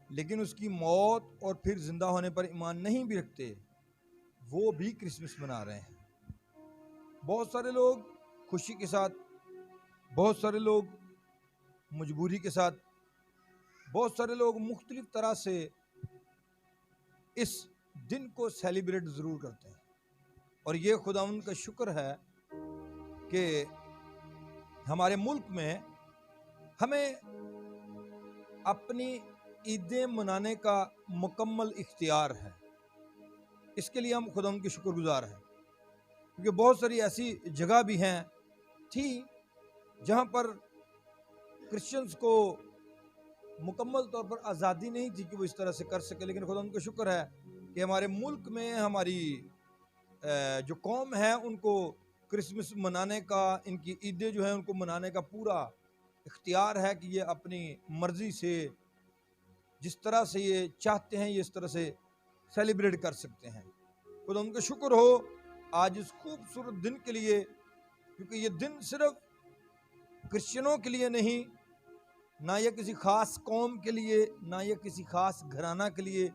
लेकिन उसकी मौत और फिर जिंदा होने पर ईमान नहीं भी रखते, वो भी क्रिसमस मना रहे हैं। बहुत सारे लोग खुशी के साथ, बहुत सारे लोग मजबूरी के साथ, बहुत सारे लोग मुख्तलिफ तरह से इस दिन को सेलिब्रेट ज़रूर करते हैं। और ये खुदावंद का शुक्र है कि हमारे मुल्क में हमें अपनी ईदें मनाने का मुकम्मल इख्तियार है। इसके लिए हम खुदावंद के शुक्रगुजार हैं, क्योंकि बहुत सारी ऐसी जगह भी हैं थी जहाँ पर क्रिश्चियंस को मुकम्मल तौर पर आज़ादी नहीं थी कि वो इस तरह से कर सके, लेकिन खुदा उनको शुक्र है कि हमारे मुल्क में हमारी जो कौम है उनको क्रिसमस मनाने का, इनकी ईदें जो हैं उनको मनाने का पूरा इख्तियार है कि ये अपनी मर्ज़ी से जिस तरह से ये चाहते हैं ये इस तरह से सेलिब्रेट कर सकते हैं। खुदा उनका शुक्र हो आज इस खूबसूरत दिन के लिए, क्योंकि ये दिन सिर्फ क्रिश्चियनों के लिए नहीं, ना ये किसी खास कौम के लिए, ना ये किसी खास घराना के लिए,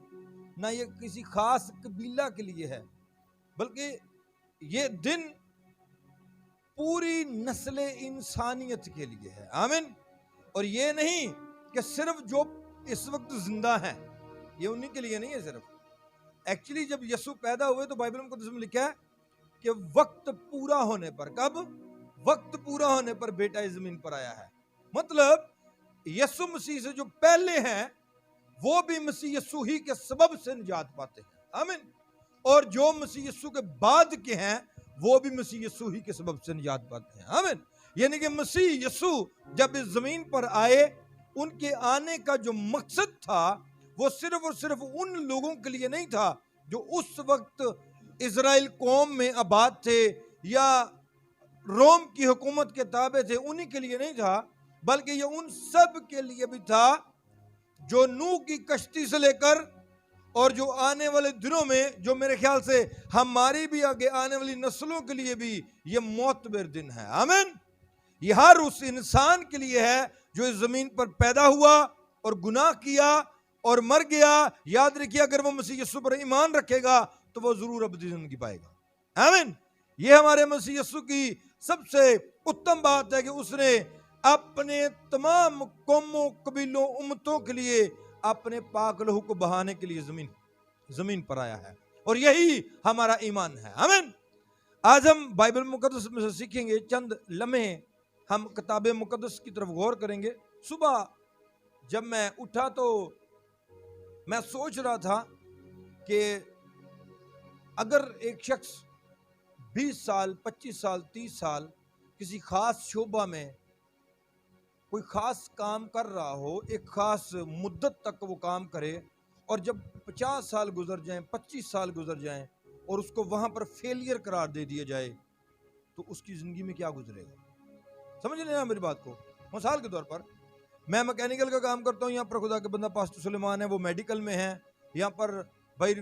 ना ये किसी खास कबीला के लिए है, बल्कि ये दिन पूरी नस्ल इंसानियत के लिए है। आमीन। और ये नहीं कि सिर्फ जो इस वक्त जिंदा हैं, ये उन्हीं के लिए नहीं है सिर्फ। एक्चुअली जब यीशु पैदा हुए तो बाइबल में लिखा है कि वक्त पूरा होने पर, कब? वक्त पूरा होने पर बेटा इस जमीन पर आया है। मतलब यीशु मसीह से जो पहले हैं वो भी मसीह यीशु ही के सबब से निजात पाते हैं। आमीन। और जो मसीह यीशु के बाद के हैं वो भी मसीह यीशु ही के सबब से निजात पाते हैं। आमीन। यानी कि मसीह यीशु जब इस जमीन पर आए, उनके आने का जो मकसद था वो सिर्फ और सिर्फ उन लोगों के लिए नहीं था जो उस वक्त इजराइल कौम में आबाद थे या रोम की हुकूमत के ताबे थे, उन्हीं के लिए नहीं था, बल्कि ये उन सब के लिए भी था जो नूह की कश्ती से लेकर और जो आने वाले दिनों में, जो मेरे ख्याल से हमारी भी आगे आने वाली नस्लों के लिए भी ये मौतबर दिन है। आमीन। ये हर उस इंसान के लिए है जो इस जमीन पर पैदा हुआ और गुनाह किया और मर गया। याद रखिए, अगर वो मसीह यीशु पर ईमान रखेगा तो वो जरूर अबदी जिंदगी पाएगा। आमीन। ये हमारे मसीह यीशु की सबसे उत्तम बात है कि उसने अपने तमाम कौमों, कबीलों, उम्मतों के लिए अपने पाक लहू को बहाने के लिए जमीन पर आया है, और यही हमारा ईमान है। आमीन। आज हम बाइबल मुकद्दस में से सीखेंगे चंद लम्हे, हम किताब मुकद्दस की तरफ गौर करेंगे। सुबह जब मैं उठा तो मैं सोच रहा था कि अगर एक शख्स 20 साल, 25 साल, 30 साल किसी खास शोबा में कोई खास काम कर रहा हो, एक खास मुद्दत तक वो काम करे, और जब 50 साल गुजर जाएं, 25 साल गुजर जाएं और उसको वहां पर फेलियर करार दे दिया जाए तो उसकी जिंदगी में क्या गुजरेगा? समझ लेना मेरी बात को। मिसाल के तौर पर मैं मैकेनिकल का काम करता हूँ, यहाँ पर खुदा के बंदा पास्टर सुलेमान है, वो मेडिकल में है, यहाँ पर भाई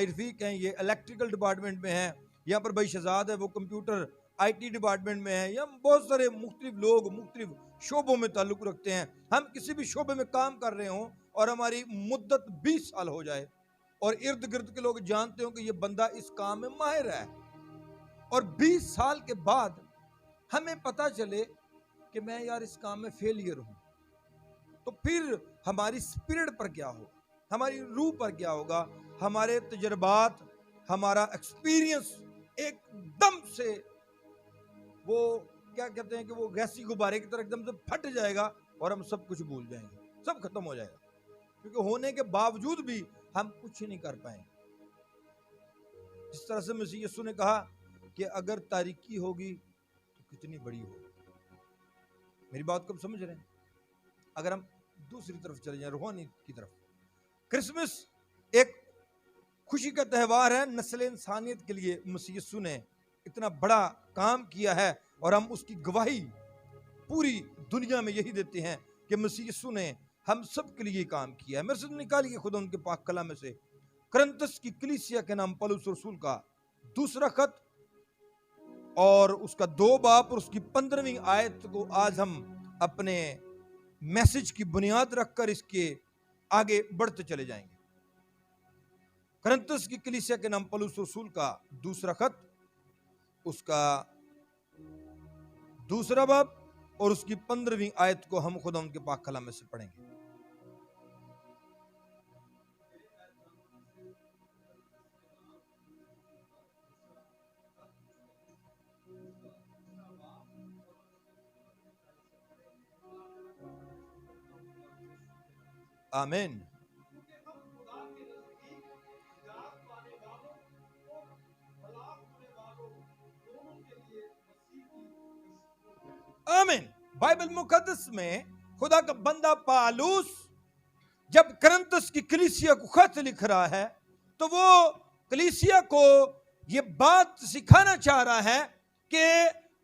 रफीक हैं, ये इलेक्ट्रिकल डिपार्टमेंट में है, यहाँ पर भाई शहजाद है, वो कंप्यूटर IT डिपार्टमेंट में है, या बहुत सारे मुख्तलिफ लोग मुख्तलिफ शोबों में ताल्लुक रखते हैं। हम किसी भी शोबे में काम कर रहे हों और हमारी मुद्दत 20 साल हो जाए और इर्द गिर्द के लोग जानते हो कि ये बंदा इस काम में माहिर है, और 20 साल के बाद हमें पता चले कि मैं यार इस काम में फेलियर हूं, तो फिर हमारी स्पिरिट पर क्या होगा, हमारी रूह पर क्या होगा? हमारे तजर्बात, हमारा एक्सपीरियंस एकदम से वो क्या कहते हैं कि वो गैसी गुब्बारे की तरह एकदम से फट जाएगा और हम सब कुछ भूल जाएंगे, सब खत्म हो जाएगा। क्योंकि होने के बावजूद भी हम कुछ नहीं कर पाएंगे। जिस तरह से मसीह यीशु ने कहा कि अगर तारीकी होगी तो कितनी बड़ी होगी। मेरी बात को समझ रहे हैं? अगर हम दूसरी तरफ चले जाएं, रूहानी की तरफ, क्रिसमस एक खुशी का त्यौहार है। नस्ल इंसानियत के लिए मसीह यीशु ने इतना बड़ा काम किया है और हम उसकी गवाही पूरी दुनिया में यही देते हैं कि मसीह यीशु ने हम सब के लिए काम किया है। मेरे से निकालिए खुदा उनके पाक कलाम में से करंतस की कलीसिया के नाम पौलुस रसूल का दूसरा खत और उसका 2 बाब और उसकी 15वीं आयत को आज हम अपने मैसेज की बुनियाद रखकर इसके आगे बढ़ते चले जाएंगे। करंतस की कलीसिया के नाम पौलुस रसूल का दूसरा खत, उसका 2 बाब और उसकी 15वीं आयत को हम खुदा उनके पाक कलाम में से पढ़ेंगे। आमीन। आमीन। बाइबल मुकद्दस में खुदा का बंदा पालूस जब करंतस की कलीसिया को खत लिख रहा है तो वो कलीसिया को ये बात सिखाना चाह रहा है कि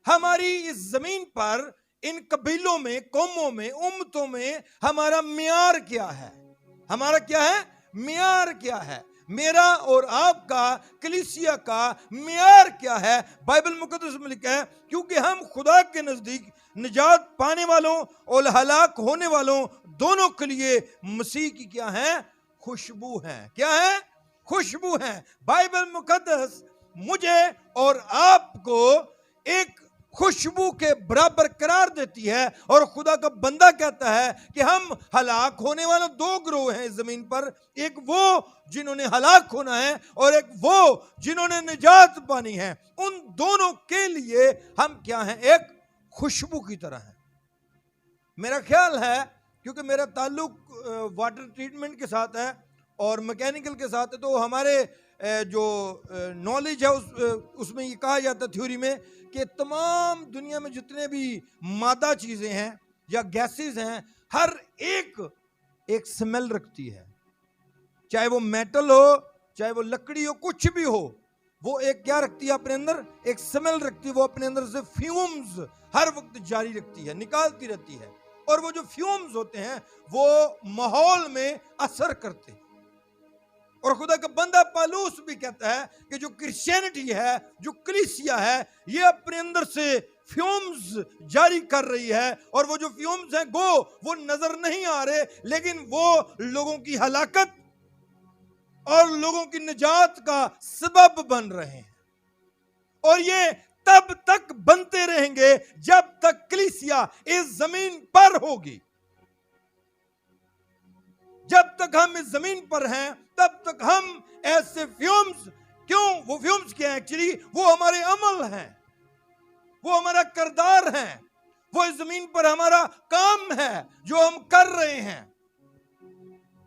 हमारी इस जमीन पर इन कबीलों में, कौमों में, उम्मतों में हमारा मियार क्या है। हमारा क्या है? मियार क्या है? मेरा और आपका कलीसिया का मियार क्या है? बाइबल मुकद्दस में लिखा है क्योंकि हम खुदा के नजदीक निजात पाने वालों और हलाक होने वालों दोनों के लिए मसीह की क्या है? खुशबू है। क्या है? खुशबू है। बाइबल मुकद्दस मुझे और आपको एक खुशबू के बराबर करार देती है और खुदा का बंदा कहता है कि हम हलाक होने वाले 2 ग्रोह हैं इस जमीन पर, एक वो जिन्होंने हलाक होना है और एक वो जिन्होंने निजात पानी है। उन दोनों के लिए हम क्या हैं? एक खुशबू की तरह है। मेरा ख्याल है क्योंकि मेरा ताल्लुक वाटर ट्रीटमेंट के साथ है और मैकेनिकल के साथ है, तो हमारे जो नॉलेज है उसमें ये कहा जाता है थ्योरी में कि तमाम दुनिया में जितने भी मादा चीजें हैं या गैसेस हैं, हर एक स्मेल रखती है। चाहे वो मेटल हो, चाहे वो लकड़ी हो, कुछ भी हो, वो एक क्या रखती है अपने अंदर? एक स्मेल रखती है। वो अपने अंदर से फ्यूम्स हर वक्त जारी रखती है, निकालती रहती है। और वो जो फ्यूम्स होते हैं वो माहौल में असर करते हैं। और खुदा का बंदा पालूस भी कहता है कि जो क्रिश्चियनिटी है, जो कलीसिया है, ये अपने अंदर से फ्यूम्स जारी कर रही है और वो जो फ्यूम्स हैं वो नजर नहीं आ रहे, लेकिन वो लोगों की हलाकत और लोगों की निजात का सबब बन रहे हैं। और ये तब तक बनते रहेंगे जब तक कलीसिया इस जमीन पर होगी। जब तक हम इस जमीन पर हैं तब तक हम ऐसे फ्यूम्स, क्यों? वो फ्यूम्स क्या है? एक्चुअली वो हमारे अमल हैं, वो हमारा किरदार है, वो इस जमीन पर हमारा काम है जो हम कर रहे हैं।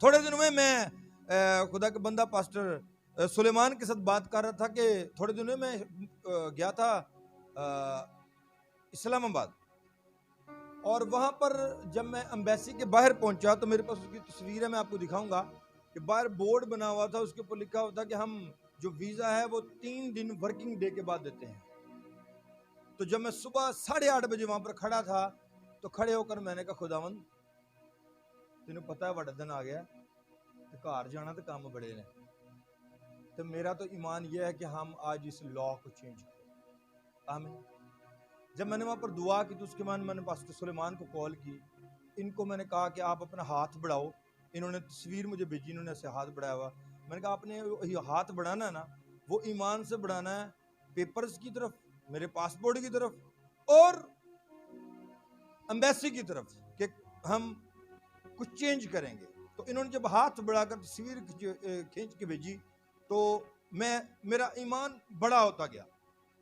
थोड़े दिनों में मैं खुदा के बंदा पास्टर सुलेमान के साथ बात कर रहा था कि थोड़े दिनों में गया था इस्लामाबाद, और वहां पर जब मैं एम्बेसी के बाहर पहुंचा तो मेरे पास उसकी तस्वीर है, मैं आपको दिखाऊंगा कि बाहर बोर्ड बना हुआ था, उसके ऊपर लिखा हुआ था कि हम जो वीजा है वो 3 दिन वर्किंग डे के बाद देते हैं। तो जब मैं सुबह 8:30 बजे वहां पर खड़ा था तो खड़े होकर मैंने कहा, खुदावंद तेनों पता है बड़ा दिन आ गया तो घर जाना तो काम बड़े ने, तो मेरा तो ईमान यह है कि हम आज इस लॉ को चेंज करें। आमीन। जब मैंने वहां पर दुआ की तो उसके बाद मैंने पास्टर सुलेमान को कॉल की, इनको मैंने कहा कि आप अपना हाथ बढ़ाओ। इन्होंने तस्वीर मुझे भेजी, इन्होंने ऐसे हाथ बढ़ाया हुआ। मैंने कहा आपने ये हाथ बढ़ाना है ना, वो ईमान से बढ़ाना है, पेपर्स की तरफ, मेरे पासपोर्ट की तरफ और एम्बेसी की तरफ, कि हम कुछ चेंज करेंगे। तो इन्होंने जब हाथ बढ़ाकर तस्वीर खींच के भेजी तो मेरा ईमान बड़ा होता गया।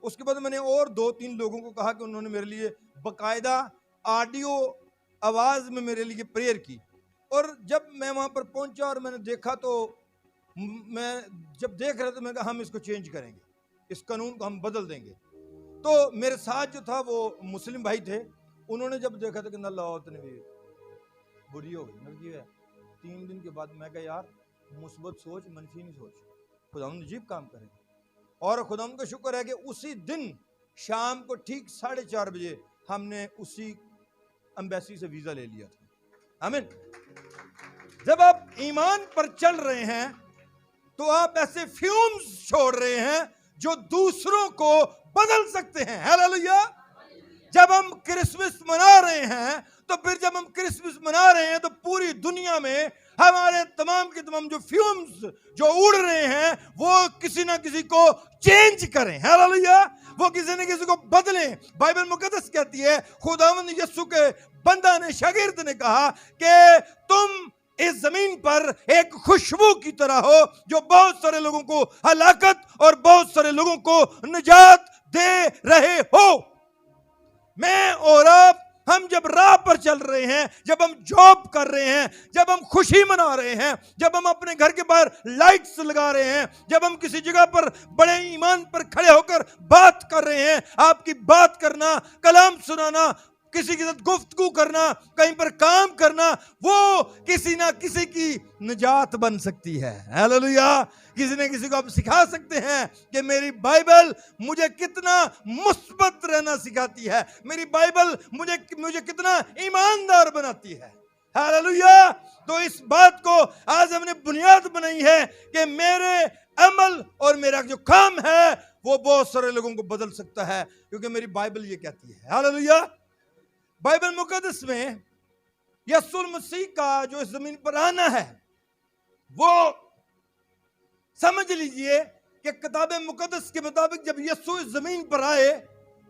उसके बाद मैंने और 2-3 लोगों को कहा कि उन्होंने मेरे लिए बाकायदा ऑडियो आवाज में मेरे लिए प्रेयर की। और जब मैं वहां पर पहुंचा और मैंने देखा तो मैं जब देख रहा था मैं कहा हम इसको चेंज करेंगे, इस कानून को हम बदल देंगे। तो मेरे साथ जो था वो मुस्लिम भाई थे, उन्होंने जब देखा था कि ना लाहौत ने भी बुरी हो गई, मतलब है 3 दिन के बाद मैं कहा यार मुस्बत सोच, मनफी नहीं सोच, खुदा अजीब काम करेगा। और खुदा का शुक्र है कि उसी दिन शाम को ठीक 4:30 बजे हमने उसी एम्बेसी से वीजा ले लिया था। आमीन। जब आप ईमान पर चल रहे हैं तो आप ऐसे फ्यूम्स छोड़ रहे हैं जो दूसरों को बदल सकते हैं। हालेलुया। जब हम क्रिसमस मना रहे हैं तो फिर जब हम क्रिसमस मना रहे हैं तो पूरी दुनिया में हमारे तमाम के तमाम जो फ्यूम्स जो उड़ रहे हैं वो किसी ना किसी को चेंज करें। हालेलुया। वो किसी न किसी को बदलें। बाइबल मुकद्दस कहती है खुदावंद यीशु के बंदा ने, शागिर्द ने कहा कि तुम इस जमीन पर एक खुशबू की तरह हो जो बहुत सारे लोगों को हलाकत और बहुत सारे लोगों को निजात दे रहे हो। मैं और आप, हम जब राह पर चल रहे हैं, जब हम जॉब कर रहे हैं, जब हम खुशी मना रहे हैं, जब हम अपने घर के बाहर लाइट्स लगा रहे हैं, जब हम किसी जगह पर बड़े ईमान पर खड़े होकर बात कर रहे हैं, आपकी बात करना, कलाम सुनाना, किसी के साथ गुफ्तगू करना, कहीं पर काम करना, वो किसी ना किसी की निजात बन सकती है। हालेलुया। किसी न किसी को आप सिखा सकते हैं कि मेरी बाइबल मुझे कितना मुस्बत रहना सिखाती है, मेरी बाइबल मुझे कितना ईमानदार बनाती है। हालेलुया। तो इस बात को आज हमने बुनियाद बनाई है कि मेरे अमल और मेरा जो काम है वो बहुत सारे लोगों को बदल सकता है, क्योंकि मेरी बाइबल ये कहती है। हालेलुया। बाइबल मुकद्दस में यीशु मसीह का जो इस जमीन पर आना है वो समझ लीजिए कि किताब मुकद्दस के मुताबिक जब यीशु इस जमीन पर आए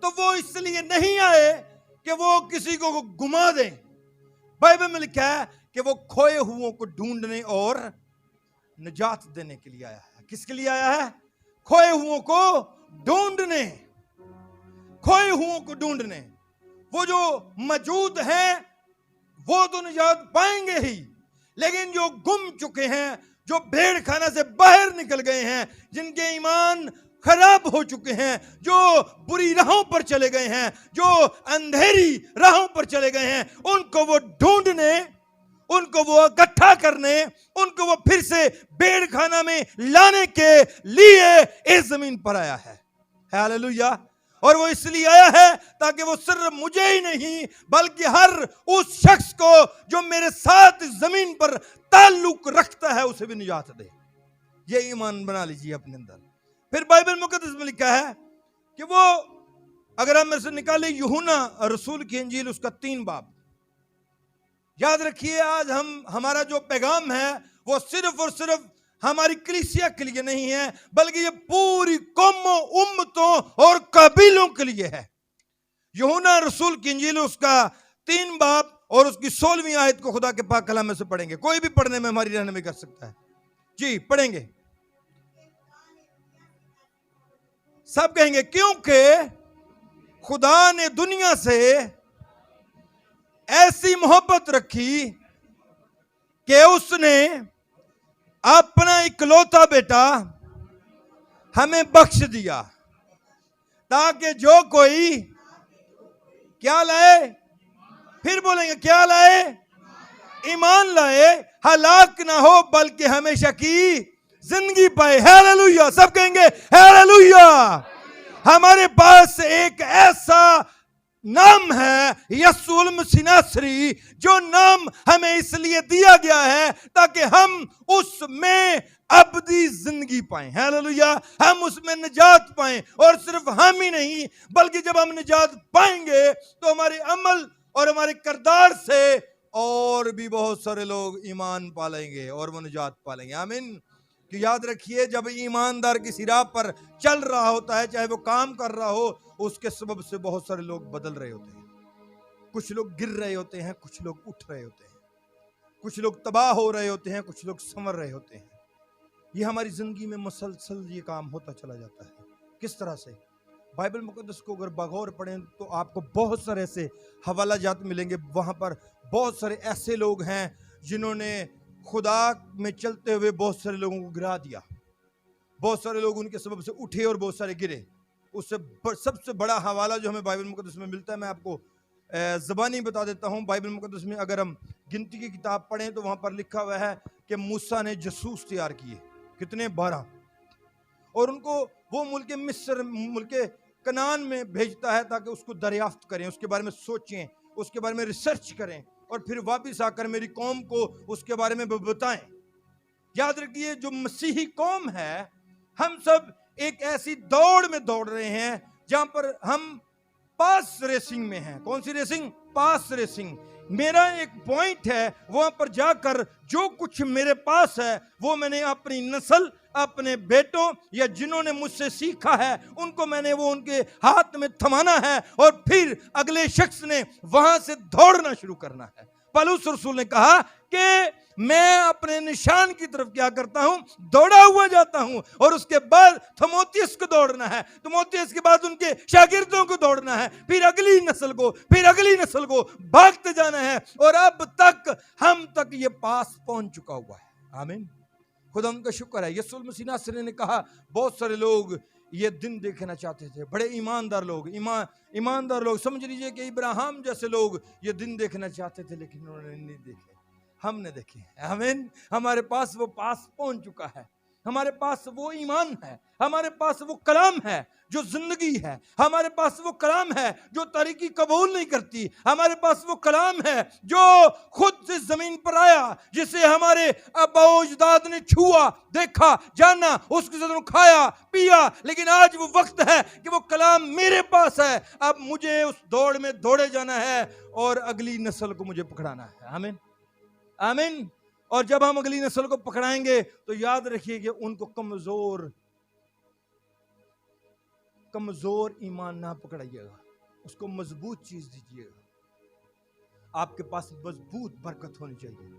तो वो इसलिए नहीं आए कि वो किसी को गुमा दें। बाइबल में लिखा है कि वो खोए हुओं को ढूंढने और निजात देने के लिए आया है। किसके लिए आया है? खोए हुओं को ढूंढने। खोए हुओं को ढूंढने। वो जो मौजूद हैं वो तो निजात पाएंगे ही, लेकिन जो गुम चुके हैं, जो भेड़ खाना से बाहर निकल गए हैं, जिनके ईमान खराब हो चुके हैं, जो बुरी राहों पर चले गए हैं, जो अंधेरी राहों पर चले गए हैं, उनको वो ढूंढने, उनको वो इकट्ठा करने, उनको वो फिर से भेड़ खाना में लाने के लिए इस जमीन पर आया है। हालेलुया। और वो इसलिए आया है ताकि वो सिर्फ मुझे ही नहीं बल्कि हर उस शख्स को जो मेरे साथ जमीन पर ताल्लुक रखता है उसे भी निजात दे। ये ईमान बना लीजिए अपने अंदर। फिर बाइबल मुकद्दस में लिखा है कि वो, अगर हम इसे निकाले यूहन्ना रसूल की इंजील उसका 3 बाब, याद रखिए आज हमारा जो पैगाम है वो सिर्फ और सिर्फ हमारी कलीसिया के लिए नहीं है, बल्कि ये पूरी कौमों, उम्मतों और कबीलों के लिए है। यूहन्ना रसूल की इंजील उसका 3 बाब और उसकी 16वीं आयत को खुदा के पाक कलाम में से पढ़ेंगे। कोई भी पढ़ने में हमारी रहनुमाई कर सकता है। जी पढ़ेंगे, सब कहेंगे क्योंकि खुदा ने दुनिया से ऐसी मोहब्बत रखी कि उसने अपना इकलौता बेटा हमें बख्श दिया ताकि जो कोई क्या लाए, फिर बोलेंगे क्या लाए, ईमान लाए, हलाक ना हो बल्कि हमेशा की जिंदगी पाए। हालेलुया। सब कहेंगे हालेलुया। हमारे पास एक ऐसा नाम है यीशु मसीह नासरी, जो नाम हमें इसलिए दिया गया है ताकि हम उसमें अबदी जिंदगी पाएं। हालेलुया। हम उसमें निजात पाएं, और सिर्फ हम ही नहीं बल्कि जब हम निजात पाएंगे तो हमारे अमल और हमारे किरदार से और भी बहुत सारे लोग ईमान पालेंगे और वो निजात पालेंगे। आमीन। कि याद रखिए जब ईमानदार किसी राह पर चल रहा होता है, चाहे वो काम कर रहा हो, उसके सबब से बहुत सारे लोग बदल रहे होते हैं। कुछ लोग गिर रहे होते हैं, कुछ लोग उठ रहे होते हैं, कुछ लोग तबाह हो रहे होते हैं, कुछ लोग संवर रहे होते हैं। ये हमारी जिंदगी में मसलसल ये काम होता चला जाता है। किस तरह से? बाइबल मुकद्दस को अगर बगौर पढ़ें तो आपको बहुत सारे ऐसे हवाला जात मिलेंगे। वहां पर बहुत सारे ऐसे लोग हैं जिन्होंने खुदा में चलते हुए बहुत सारे लोगों को गिरा दिया। बहुत सारे लोग उनके सबब से उठे और बहुत सारे गिरे। उससे सबसे बड़ा हवाला जो हमें बाइबल मुकद्दस में मिलता है, मैं आपको ज़बानी बता देता हूँ। बाइबल मुकद्दस में अगर हम गिनती की किताब पढ़ें तो वहाँ पर लिखा हुआ है कि मूसा ने जसूस तैयार किए, कितने 12, और उनको वो मुल्क मिस्र, मुल्क कनान में भेजता है ताकि उसको दरियाफ्त करें, उसके बारे में सोचें, उसके बारे में रिसर्च करें और फिर वापस आकर मेरी कौम को उसके बारे में बताएं। याद रखिए, जो मसीही कौम है, हम सब एक ऐसी दौड़ में दौड़ रहे हैं जहां पर हम पास रेसिंग में हैं। कौन सी रेसिंग? पास रेसिंग। मेरा एक पॉइंट है, वहां पर जाकर जो कुछ मेरे पास है वो मैंने अपनी नस्ल, अपने बेटों या जिन्होंने मुझसे सीखा है उनको मैंने वो उनके हाथ में थमाना है और फिर अगले शख्स ने वहां से दौड़ना शुरू करना है। पौलुस रसूल ने कहा कि मैं अपने निशान की तरफ क्या करता हूं? दौड़ा हुआ जाता हूं। और उसके बाद थिमोथियस को दौड़ना है, थिमोथियस के बाद उनके शागिर्दों को दौड़ना है, फिर अगली नस्ल को, फिर अगली नस्ल को भागते जाना है। और अब तक हम तक ये पास पहुंच चुका हुआ है। आमीन, खुदा उनका शुक्र है। यीशु मसीह नासरी ने कहा, बहुत सारे लोग ये दिन देखना चाहते थे, बड़े ईमानदार लोग, ईमानदार लोग, समझ लीजिए कि इब्राहिम जैसे लोग ये दिन देखना चाहते थे, लेकिन उन्होंने नहीं देखे। हमने देखे। आमीन, हमारे पास वो पास पहुंच चुका है, हमारे पास वो ईमान है, हमारे पास वो कलाम है जो जिंदगी है, हमारे पास वो कलाम है जो तारीकी कबूल नहीं करती, हमारे पास वो कलाम है जो खुद से जमीन पर आया, जिसे हमारे आबाओ अजदाद ने छुआ, देखा, जाना, उसके साथ खाया, पिया। लेकिन आज वो वक्त है कि वो कलाम मेरे पास है। अब मुझे उस दौड़ में दौड़े जाना है और अगली नस्ल को मुझे पकड़ाना है। आमीन, आमीन। और जब हम अगली नस्ल को पकड़ाएंगे तो याद रखिए कि उनको कमजोर ईमान ना पकड़ाइएगा, उसको मजबूत चीज दीजिएगा। आपके पास मजबूत बरकत होनी चाहिए।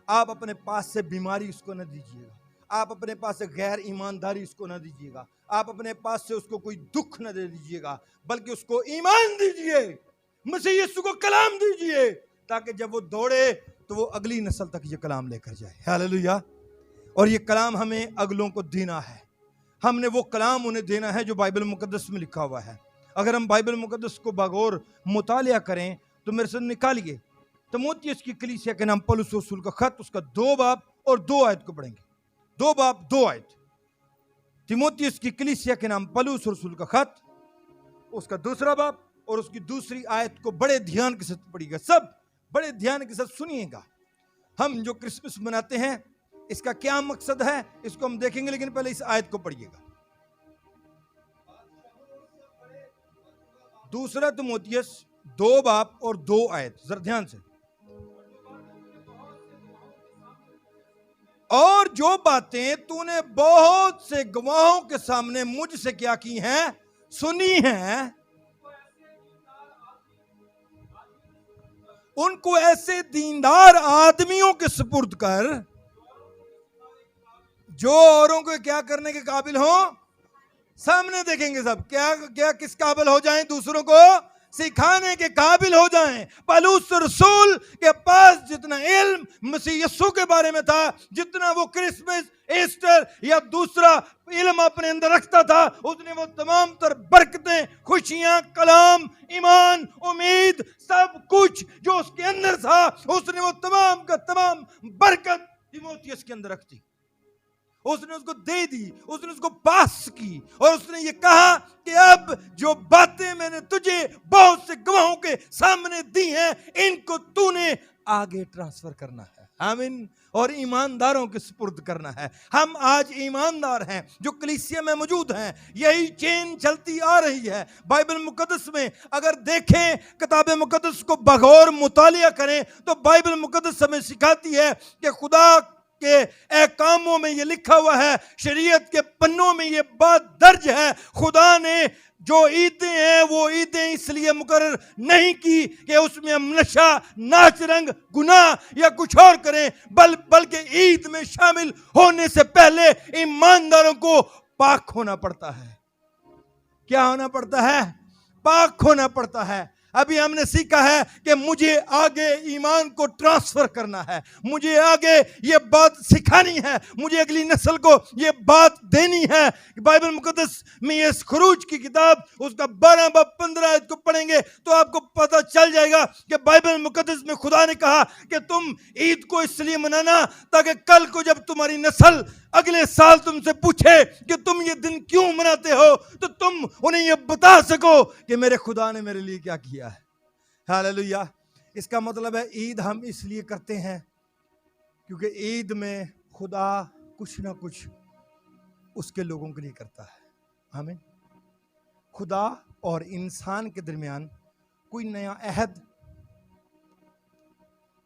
आप अपने पास से बीमारी उसको ना दीजिएगा, आप अपने पास से गैर ईमानदारी उसको ना दीजिएगा, आप अपने पास से उसको कोई दुख ना दे दीजिएगा, बल्कि उसको ईमान दीजिए, मसीह यीशु को कलाम दीजिए, ताकि जब वो दौड़े तो वो अगली नस्ल तक ये कलाम लेकर जाए। हालेलुया। और ये कलाम हमें अगलों को देना है, हमने वो कलाम उन्हें देना है जो बाइबल मुकद्दस में लिखा हुआ है। अगर हम बाइबल मुकद्दस को बगौर मुतालिया करें तो मेरे से निकालिए तीमुथियुस की कलीसिया के नाम पौलुस रसूल का खत, उसका 2 बाब और 2 आयत को पढ़ेंगे। 2 बाब 2 आयत, तीमुथियुस की कलीसिया के नाम पौलुस रसूल का खत, उसका 2 बाब और उसकी 2 आयत को बड़े ध्यान के साथ पढ़िएगा, सब बड़े ध्यान के साथ सुनिएगा। हम जो क्रिसमस मनाते हैं इसका क्या मकसद है इसको हम देखेंगे, लेकिन पहले इस आयत को पढ़िएगा। 2 तीमुथियुस 2 बाब और 2 आयत, जरा ध्यान से। और जो बातें तूने बहुत से गवाहों के सामने मुझसे क्या की हैं, सुनी हैं, उनको ऐसे दीनदार आदमियों के सुपुर्द कर जो औरों को क्या करने के काबिल हो। सामने देखेंगे सब क्या क्या किस काबिल हो जाएं, दूसरों को सिखाने के काबिल हो जाएं। पौलुस रसूल के पास जितना इल्म मसीह यीशु के बारे में था, जितना वो क्रिसमस, ईस्टर या दूसरा इल्म अपने अंदर रखता था, उसने वो तमाम तर बरकतें, खुशियां, कलाम, ईमान, उम्मीद, सब कुछ जो उसके अंदर था, उसने वो तमाम का तमाम बरकत तीमुथियुस के अंदर रख दी, उसने उसको दे दी, उसने उसको पास की। और उसने ये कहा कि अब जो बातें मैंने तुझे बहुत से गवाहों के सामने दी हैं, इनको तूने आगे ट्रांसफर करना है। आमीन। और ईमानदारों के सुपुर्द करना है। हम आज ईमानदार हैं जो कलीसिया में मौजूद हैं, यही चेन चलती आ रही है। बाइबल मुकद्दस में अगर देखें, किताब मुकद्दस को बगौर मुतालिया करें तो बाइबल मुकद्दस हमें सिखाती है कि खुदा के एहकामों में ये लिखा हुआ है, शरीयत के पन्नों में ये बात दर्ज है, खुदा ने जो ईदें हैं वो ईदें इसलिए मुकर्रर नहीं की कि उसमें हम नशा, नाच रंग, गुनाह या कुछ और करें, बल्कि ईद में शामिल होने से पहले ईमानदारों को पाक होना पड़ता है। क्या होना पड़ता है? पाक होना पड़ता है। अभी हमने सीखा है कि मुझे आगे ईमान को ट्रांसफर करना है, मुझे आगे ये बात सिखानी है, मुझे अगली नस्ल को ये बात देनी है। बाइबल मुकद्दस में ये खुरूज की किताब उसका 12 बाब 15 आयत को पढ़ेंगे तो आपको पता चल जाएगा कि बाइबल मुकद्दस में खुदा ने कहा कि तुम ईद को इसलिए मनाना ताकि कल को जब तुम्हारी नस्ल अगले साल तुमसे पूछे कि तुम ये दिन क्यों मनाते हो तो तुम उन्हें ये बता सको कि मेरे खुदा ने मेरे लिए क्या किया है। हालेलुया। इसका मतलब है ईद हम इसलिए करते हैं क्योंकि ईद में खुदा कुछ ना कुछ उसके लोगों के लिए करता है। आमीन। खुदा और इंसान के दरमियान कोई नया अहद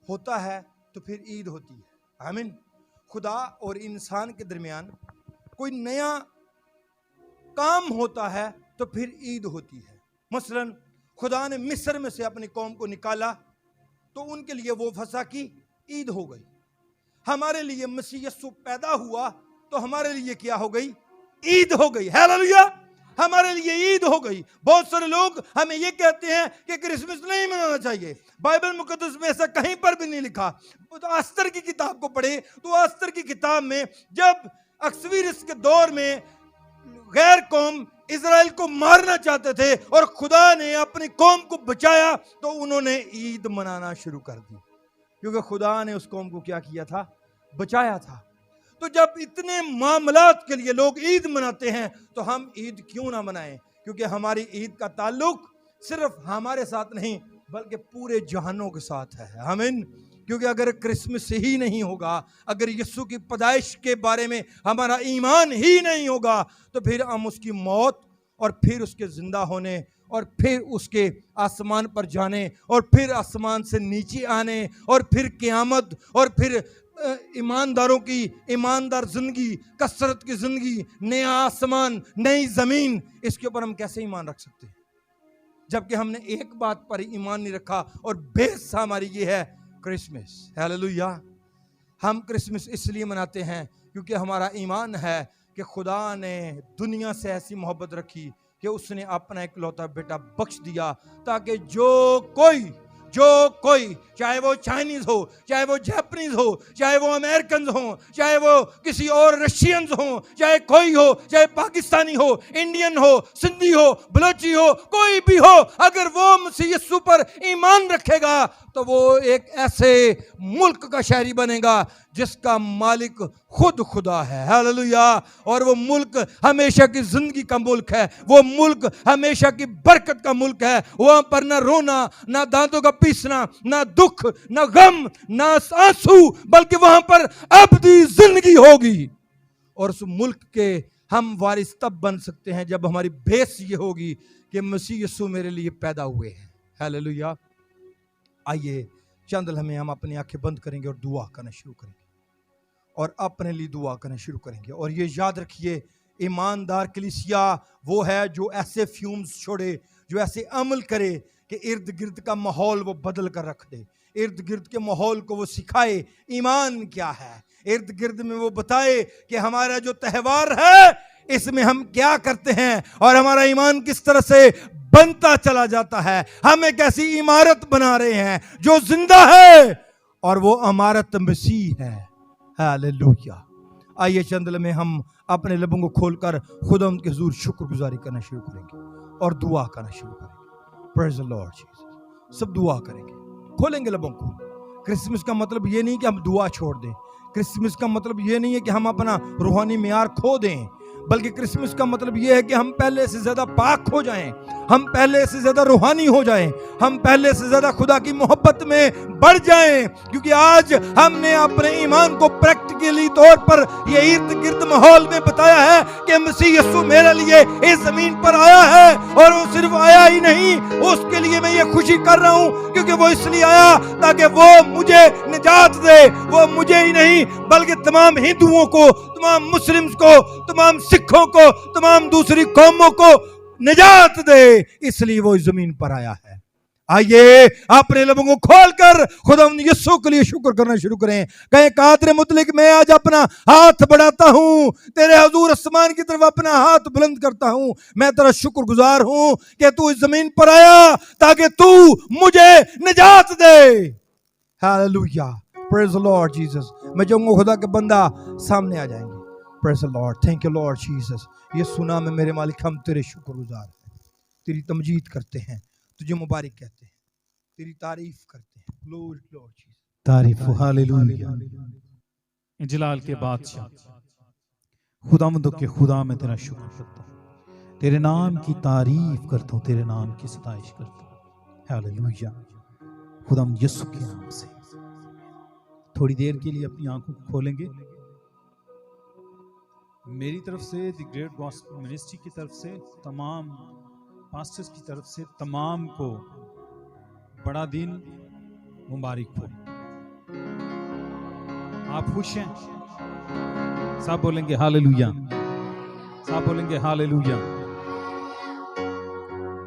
होता है तो फिर ईद होती है। आमीन। खुदा और इंसान के दरमियान कोई नया काम होता है तो फिर ईद होती है। मसलन खुदा ने मिस्र में से अपनी कौम को निकाला तो उनके लिए वो फसह की ईद हो गई। हमारे लिए मसीह यीशु पैदा हुआ तो हमारे लिए क्या हो गई? ईद हो गई। हालेलुया। हमारे लिए ईद हो गई। बहुत सारे लोग हमें ये कहते हैं कि क्रिसमस नहीं मनाना चाहिए। बाइबल मुकद्दस में ऐसा कहीं पर भी नहीं लिखा। तो अस्तर की किताब को पढ़े तो अस्तर की किताब में जब अक्सवीरिस के दौर में गैर कौम इजराइल को मारना चाहते थे और खुदा ने अपनी कौम को बचाया तो उन्होंने ईद मनाना शुरू कर दी क्योंकि खुदा ने उस कौम को क्या किया था? बचाया था। तो जब इतने मामलात के लिए लोग ईद मनाते हैं तो हम ईद क्यों ना मनाएं? क्योंकि हमारी ईद का ताल्लुक सिर्फ हमारे साथ नहीं बल्कि पूरे जहानों के साथ है। आमीन। क्योंकि अगर क्रिसमस ही नहीं होगा, अगर यीशु की पैदाइश के बारे में हमारा ईमान ही नहीं होगा तो फिर हम उसकी मौत और फिर उसके जिंदा होने और फिर उसके आसमान पर जाने और फिर आसमान से नीचे आने और फिर क़यामत और फिर ईमानदारों की ईमानदार जिंदगी, कसरत की जिंदगी, नया आसमान, नई जमीन, इसके ऊपर हम कैसे ईमान रख सकते हैं जबकि हमने एक बात पर ईमान नहीं रखा और बेस हमारी ये है क्रिसमस। हालेलुया। हम क्रिसमस इसलिए मनाते हैं क्योंकि हमारा ईमान है कि खुदा ने दुनिया से ऐसी मोहब्बत रखी कि उसने अपना इकलौता बेटा बख्श दिया ताकि जो कोई चाहे वो चाइनीज हो, चाहे वो जापानीज हो, चाहे वो अमेरिकन हो, चाहे वो किसी और रशियंस हो, चाहे कोई हो, चाहे पाकिस्तानी हो, इंडियन हो, सिंधी हो, बलोची हो, कोई भी हो, अगर वो मसीह यीशु पर ईमान रखेगा तो वो एक ऐसे मुल्क का शहरी बनेगा जिसका मालिक खुद खुदा है। हालेलुया। और वो मुल्क हमेशा की जिंदगी का मुल्क है, वो मुल्क हमेशा की बरकत का मुल्क है। वहां पर ना रोना, ना दांतों का पीसना, ना दुख, ना गम, ना आंसू, बल्कि वहां पर अबदी जिंदगी होगी। और उस मुल्क के हम वारिस तब बन सकते हैं जब हमारी बेस ये होगी कि मसीह यीशु मेरे लिए पैदा हुए हैं। हालेलुया। आइए चंद लम्हे हम अपनी आंखें बंद करेंगे और दुआ करना शुरू करेंगे और अपने लिए दुआ करना शुरू करेंगे। और ये याद रखिए, ईमानदार कलीसिया वो है जो ऐसे फ्यूम्स छोड़े, जो ऐसे अमल करे कि इर्द गिर्द का माहौल वो बदल कर रख दे, इर्द गिर्द के माहौल को वो सिखाए ईमान क्या है, इर्द गिर्द में वो बताए कि हमारा जो त्यौहार है इसमें हम क्या करते हैं और हमारा ईमान किस तरह से बनता चला जाता है। हम एक ऐसी इमारत बना रहे हैं जो जिंदा है और वो इमारत मसीह है। हालेलुया। आइए चंद लम्हे हम अपने लबों को खोलकर खुदा के हुजूर शुक्रगुजारी करना शुरू करेंगे और दुआ करना शुरू करेंगे। Praise the Lord Jesus. सब दुआ करेंगे, खोलेंगे लबों को। क्रिसमस का मतलब ये नहीं कि हम दुआ छोड़ दें, क्रिसमस का मतलब ये नहीं है कि हम अपना रूहानी मियार खो दें, बल्कि क्रिसमस का मतलब यह है कि हम पहले से ज्यादा पाक हो जाएं, हम पहले से ज्यादा रूहानी हो जाएं, हम पहले से ज्यादा खुदा की मोहब्बत में बढ़ जाएं। क्योंकि आज हमने अपने ईमान को प्रैक्टिकली तौर पर ये इर्द गिर्द माहौल में बताया है कि मसीह यीशु मेरे लिए इस जमीन पर आया है। और वो सिर्फ आया ही नहीं, उसके लिए मैं ये खुशी कर रहा हूँ क्योंकि वो इसलिए आया ताकि वो मुझे निजात दे। वो मुझे ही नहीं बल्कि तमाम हिंदुओं को, तमाम मुस्लिम्स को, तमाम सिखों को, तमाम दूसरी कौमों को निजात दे, इसलिए वो इस जमीन पर आया है। आइए अपने लबों को खोलकर खुदा यीशु के लिए शुक्र करना शुरू करें। कहें कादर मुतलिक मैं आज अपना हाथ बढ़ाता हूं तेरे हुजूर आसमान की तरफ अपना हाथ बुलंद करता हूं। मैं तेरा शुक्रगुजार हूं कि तू इस जमीन पर आया ताकि तू मुझे निजात दे। Hallelujah, praise the Lord Jesus. मैं चाहूंगा खुदा के बंदा सामने आ जाएंगे। Praise the Lord, thank you Lord Jesus. ये सुना में मेरे मालिक हम तेरे शुक्रगुजार हैं, तेरी तमजीद करते हैं, तुझे मुबारक कहते हैं, तेरी तारीफ करते हैं। ग्लोरी लॉर्ड जीसस, तारीफ हो, हालेलुया। जलाल के बादशाह खुदावंदों के खुदा मैं तेरा शुक्र करता हूँ, तेरे नाम की तारीफ करता हूँ, तेरे नाम की सताइश करता हूँ। हालेलुया। खुदाम यीशु के नाम से थोड़ी देर के लिए अपनी आंखों को खोलेंगे। मेरी तरफ से द ग्रेट गॉस्पेल मिनिस्ट्री की तरफ से, तमाम पास्टर्स की तरफ से तमाम को बड़ा दिन मुबारक हो। आप खुश हैं? सब बोलेंगे हालेलुया, सब बोलेंगे हालेलुया।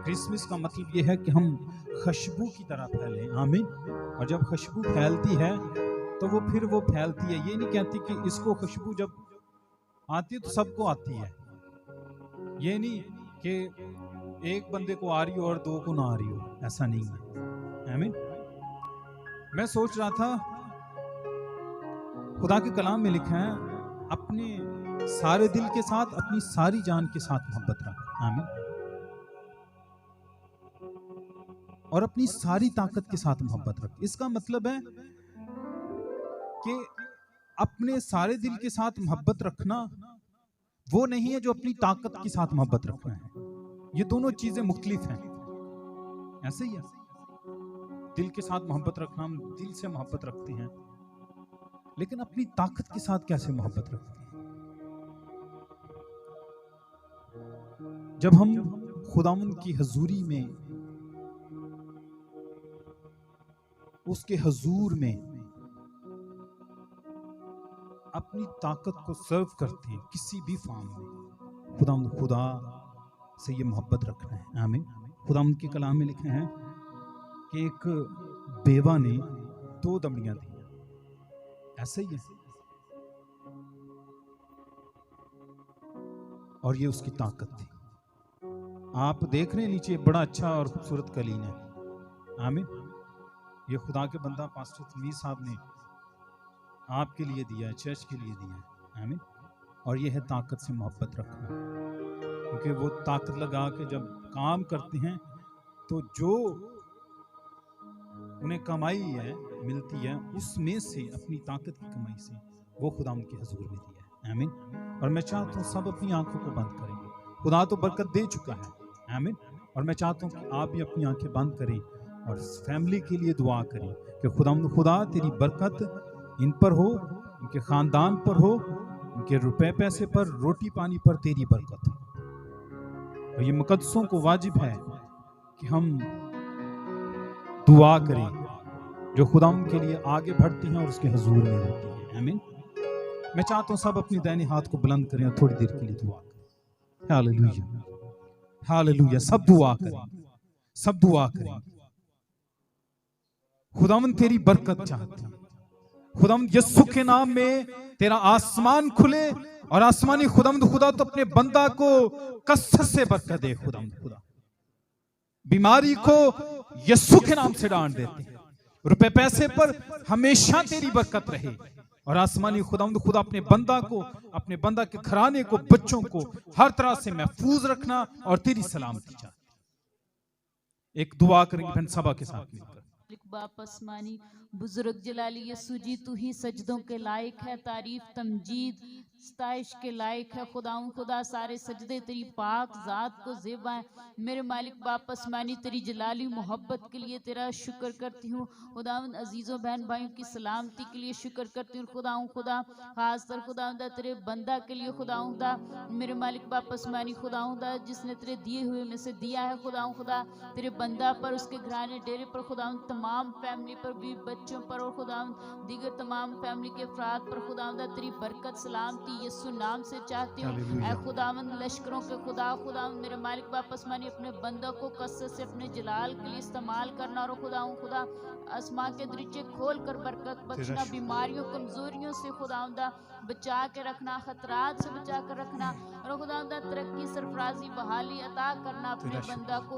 क्रिसमस का मतलब यह है कि हम खुशबू की तरह फैलें, आमीन। और जब खुशबू फैलती है तो वो फिर वो फैलती है। ये नहीं कहती कि इसको खुशबू जब आती है तो सबको आती है। ये नहीं कि एक बंदे को आ रही हो और दो को ना आ रही हो, ऐसा नहीं है, आमीन। मैं सोच रहा था खुदा के कलाम में लिखा है अपने सारे दिल के साथ, अपनी सारी जान के साथ मोहब्बत रख, आमीन। और अपनी सारी ताकत के साथ मोहब्बत रख। इसका मतलब है कि अपने सारे दिल के साथ मोहब्बत रखना वो नहीं है जो अपनी ताकत के साथ मोहब्बत रखना है। ये दोनों चीजें मुख्तलिफ हैं। ऐसे ही है, दिल के साथ मोहब्बत रखना, हम दिल से मोहब्बत रखते हैं, लेकिन अपनी ताकत के साथ कैसे मोहब्बत रखते हैं? जब हम खुदावंद की हजूरी में, उसके हजूर में अपनी ताकत को सर्व करते हैं किसी भी फॉर्म में, खुदा से ये मोहब्बत रखना है, आमीन। खुदावंद के कलाम में लिखे हैं कि एक बेवा ने 2 दमड़ियां दी, ऐसे ही है, और ये उसकी ताकत थी। आप देख रहे हैं नीचे बड़ा अच्छा और खूबसूरत कलीन है, आमीन। ये खुदा के बंदा पास्टर तमीज साहब ने आपके लिए दिया है, चर्च के लिए दिया है, आमीन। और ये है ताकत से मोहब्बत रखना, क्योंकि वो ताकत लगा के जब काम करते हैं तो जो उन्हें कमाई है मिलती है, उसमें से अपनी ताकत की कमाई से वो खुदा उनके हजूर में दिया है, आमीन। और मैं चाहता हूँ सब अपनी आंखों को बंद करें। खुदा तो बरकत दे चुका है, आमीन। और मैं चाहता हूँ कि आप भी अपनी आंखें बंद करें और फैमिली के लिए दुआ करें कि खुदा तेरी बरकत इन पर हो, उनके खानदान पर हो, उनके रुपए पैसे पर, रोटी पानी पर तेरी बरकत हो। और ये मुकद्दसों को वाजिब है कि हम दुआ करें जो खुदा के लिए आगे बढ़ती हैं और उसके हजूर में होती हैं, आमीन। मैं चाहता हूँ सब अपनी दाहिने हाथ को बुलंद करें और थोड़ी देर के लिए दुआ करें। Hallelujah, hallelujah. सब दुआ करें, सब दुआ करें। खुदावंद तेरी बरकत चाहते हैं। खुदावंद यीशु के नाम में तेरा आसमान खुले और आसमानी खुदा तो अपने बंदा को कसरत से बरकत दे। खुदा बीमारी को यीशु के नाम से डांट देते हैं। रुपए पैसे पर हमेशा तेरी बरकत रहे। और आसमानी खुदा अपने बंदा को, अपने बंदा के घराने को, बच्चों को हर तरह से महफूज रखना और तेरी सलामती चाहते। एक दुआ करेंगे बहन सभा के साथ मिलकर। बाप आसमानी बुजुर्ग जलाली यीशु जी, तू ही सजदों के लायक है, तारीफ तमजीद सताइश के लायक है। खुदा सारे सजदे तेरी पाक जात को ज़ेबा है। मेरे मालिक बाप आसमानी तेरी जलाली मोहब्बत के लिए तेरा शुक्र करती हूँ। खुदावंद अजीज़ों बहन भाइयों की सलामती के लिए शुक्र करती हूँ। खुदा खासकर खुदा तेरे बंदा के लिए खुदा मेरे मालिक बाप आसमानी खुदा जिसने तेरे दिए हुए में से दिया है। खुदा तेरे बंदा पर, उसके घराने डेरे पर, खुदा तमाम फैमिली पर भी, बच्चों पर और खुदा दीगर तमाम फैमिली के अफराद पर खुदा तेरी बरकत सलामती मसीह यीशु नाम से चाहती हूँ। ऐ खुदावंद लश्करों के खुदा, खुदावंद मेरे मालिक बाप आसमानी, अपने बंदों को कसरत से अपने जलाल के लिए इस्तेमाल करना। और खुदा आसमान के दरीचे खोल कर बरकत बख्शना, बीमारियों कमजोरियों से खुदावंदा बचा के रखना, खतरात से बचा कर रखना। और खुदावंदा तरक्की सरफराजी बहाली अता करना अपने बंदा को।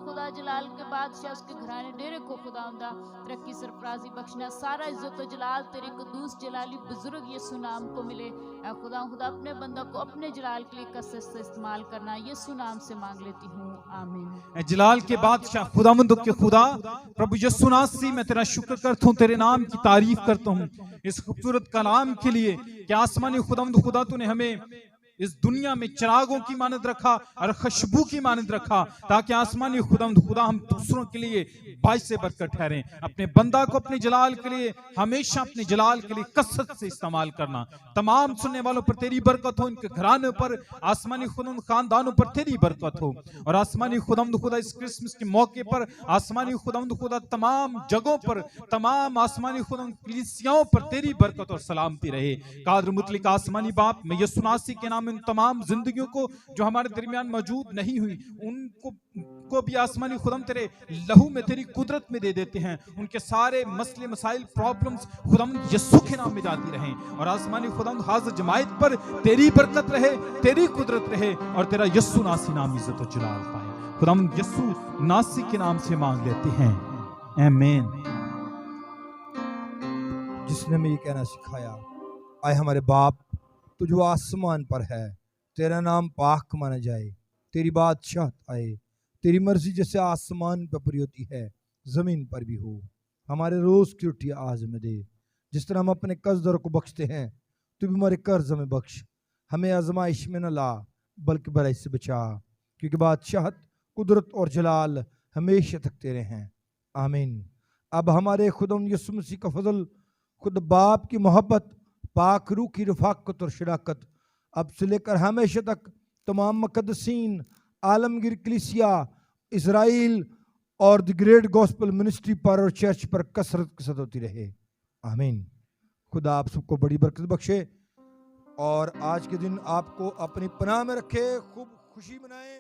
खुदा जलाल के बादशाह उसके घराने डेरे को खुदावंदा तरक्की सरफराजी बख्शना। सारा इज्जत व जलाल तेरे कदूस जलाली बुजुर्ग यीशु नाम को मिले। ऐ खुदा अपने बंदा को अपने जलाल के लिए कसरत से इस्तेमाल करना, यीशु नाम से मांग लेती हूँ, आमीन। ऐ जलाल के बादशाह खुदावंद के खुदा प्रभु यीशु नासरी, मैं तेरा शुक्र करता हूँ, तेरे नाम की तारीफ करता हूँ इस खूबसूरत कलाम के लिए कि आसमानी खुदावंद खुदा तूने हमें इस दुनिया में चिरागों की मानद रखा और खुशबू की मानद रखा, ताकि आसमानी खुदावंद खुदा हम दूसरों के लिए बाइस से बरकत ठहरे। अपने बंदा को अपने जलाल के लिए हमेशा अपने जलाल के लिए कसरत से इस्तेमाल करना। तमाम सुनने वालों पर तेरी बरकत हो, इनके घराने पर आसमानी खुदावंद खानदानों पर तेरी बरकत हो। और आसमानी खुदावंद खुदा इस क्रिसमस के मौके पर आसमानी खुदावंद खुदा तमाम जगहों पर, तमाम आसमानी खुदावंद कलीसियाओं पर तेरी बरकत और सलामती रहे। कादर मुतलिक आसमानी बाप, मैं यीशु नासरी के नाम तमाम जिंदगियों को जो हमारे दरमियान मौजूद नहीं हुई, उनको भी आसमानी खुदाम तेरे लहू में, तेरी कुदरत में दे देते हैं। उनके सारे मसले मसाइल प्रॉब्लम्स खुदाम यीशु के नाम में जाती रहें। और आसमानी खुदाम हाज़िर जमायत पर तेरी बरकत रहे, तेरी कुदरत रहे और तेरा यीशु नासी नाम इज्जत और जलाल पाए। खुदाम यीशु नासी के नाम से मांग लेते हैं, आमीन। जिसने हमें ये कहना सिखाया, आए हमारे बाप तू जो आसमान पर है, तेरा नाम पाक माना जाए, तेरी बादशाहत आए, तेरी मर्जी जैसे आसमान पर पूरी होती है जमीन पर भी हो। हमारे रोज की रोटी आज हमें दे, जिस तरह हम अपने कर्जदारों को बख्शते हैं, तू भी हमारे कर्ज हमें बख्श। हमें आजमाइश में न ला, बल्कि बुराई से बचा, क्योंकि बादशाहत, कुदरत और जलाल हमेशा तक तेरे हैं, आमीन। अब हमारे खुदा यीशु मसीह का फजल, खुद बाप की मोहब्बत, पाक रूह की रफाकत और शराकत अब से लेकर हमेशा तक तमाम मुकद्दसीन, आलमगीर कलीसिया, इजराइल और द ग्रेट गॉस्पेल मिनिस्ट्री पर और चर्च पर कसरत के साथ होती रहे, आमीन। खुदा आप सबको बड़ी बरकत बख्शे और आज के दिन आपको अपनी पनाह में रखे, खूब खुशी मनाएं।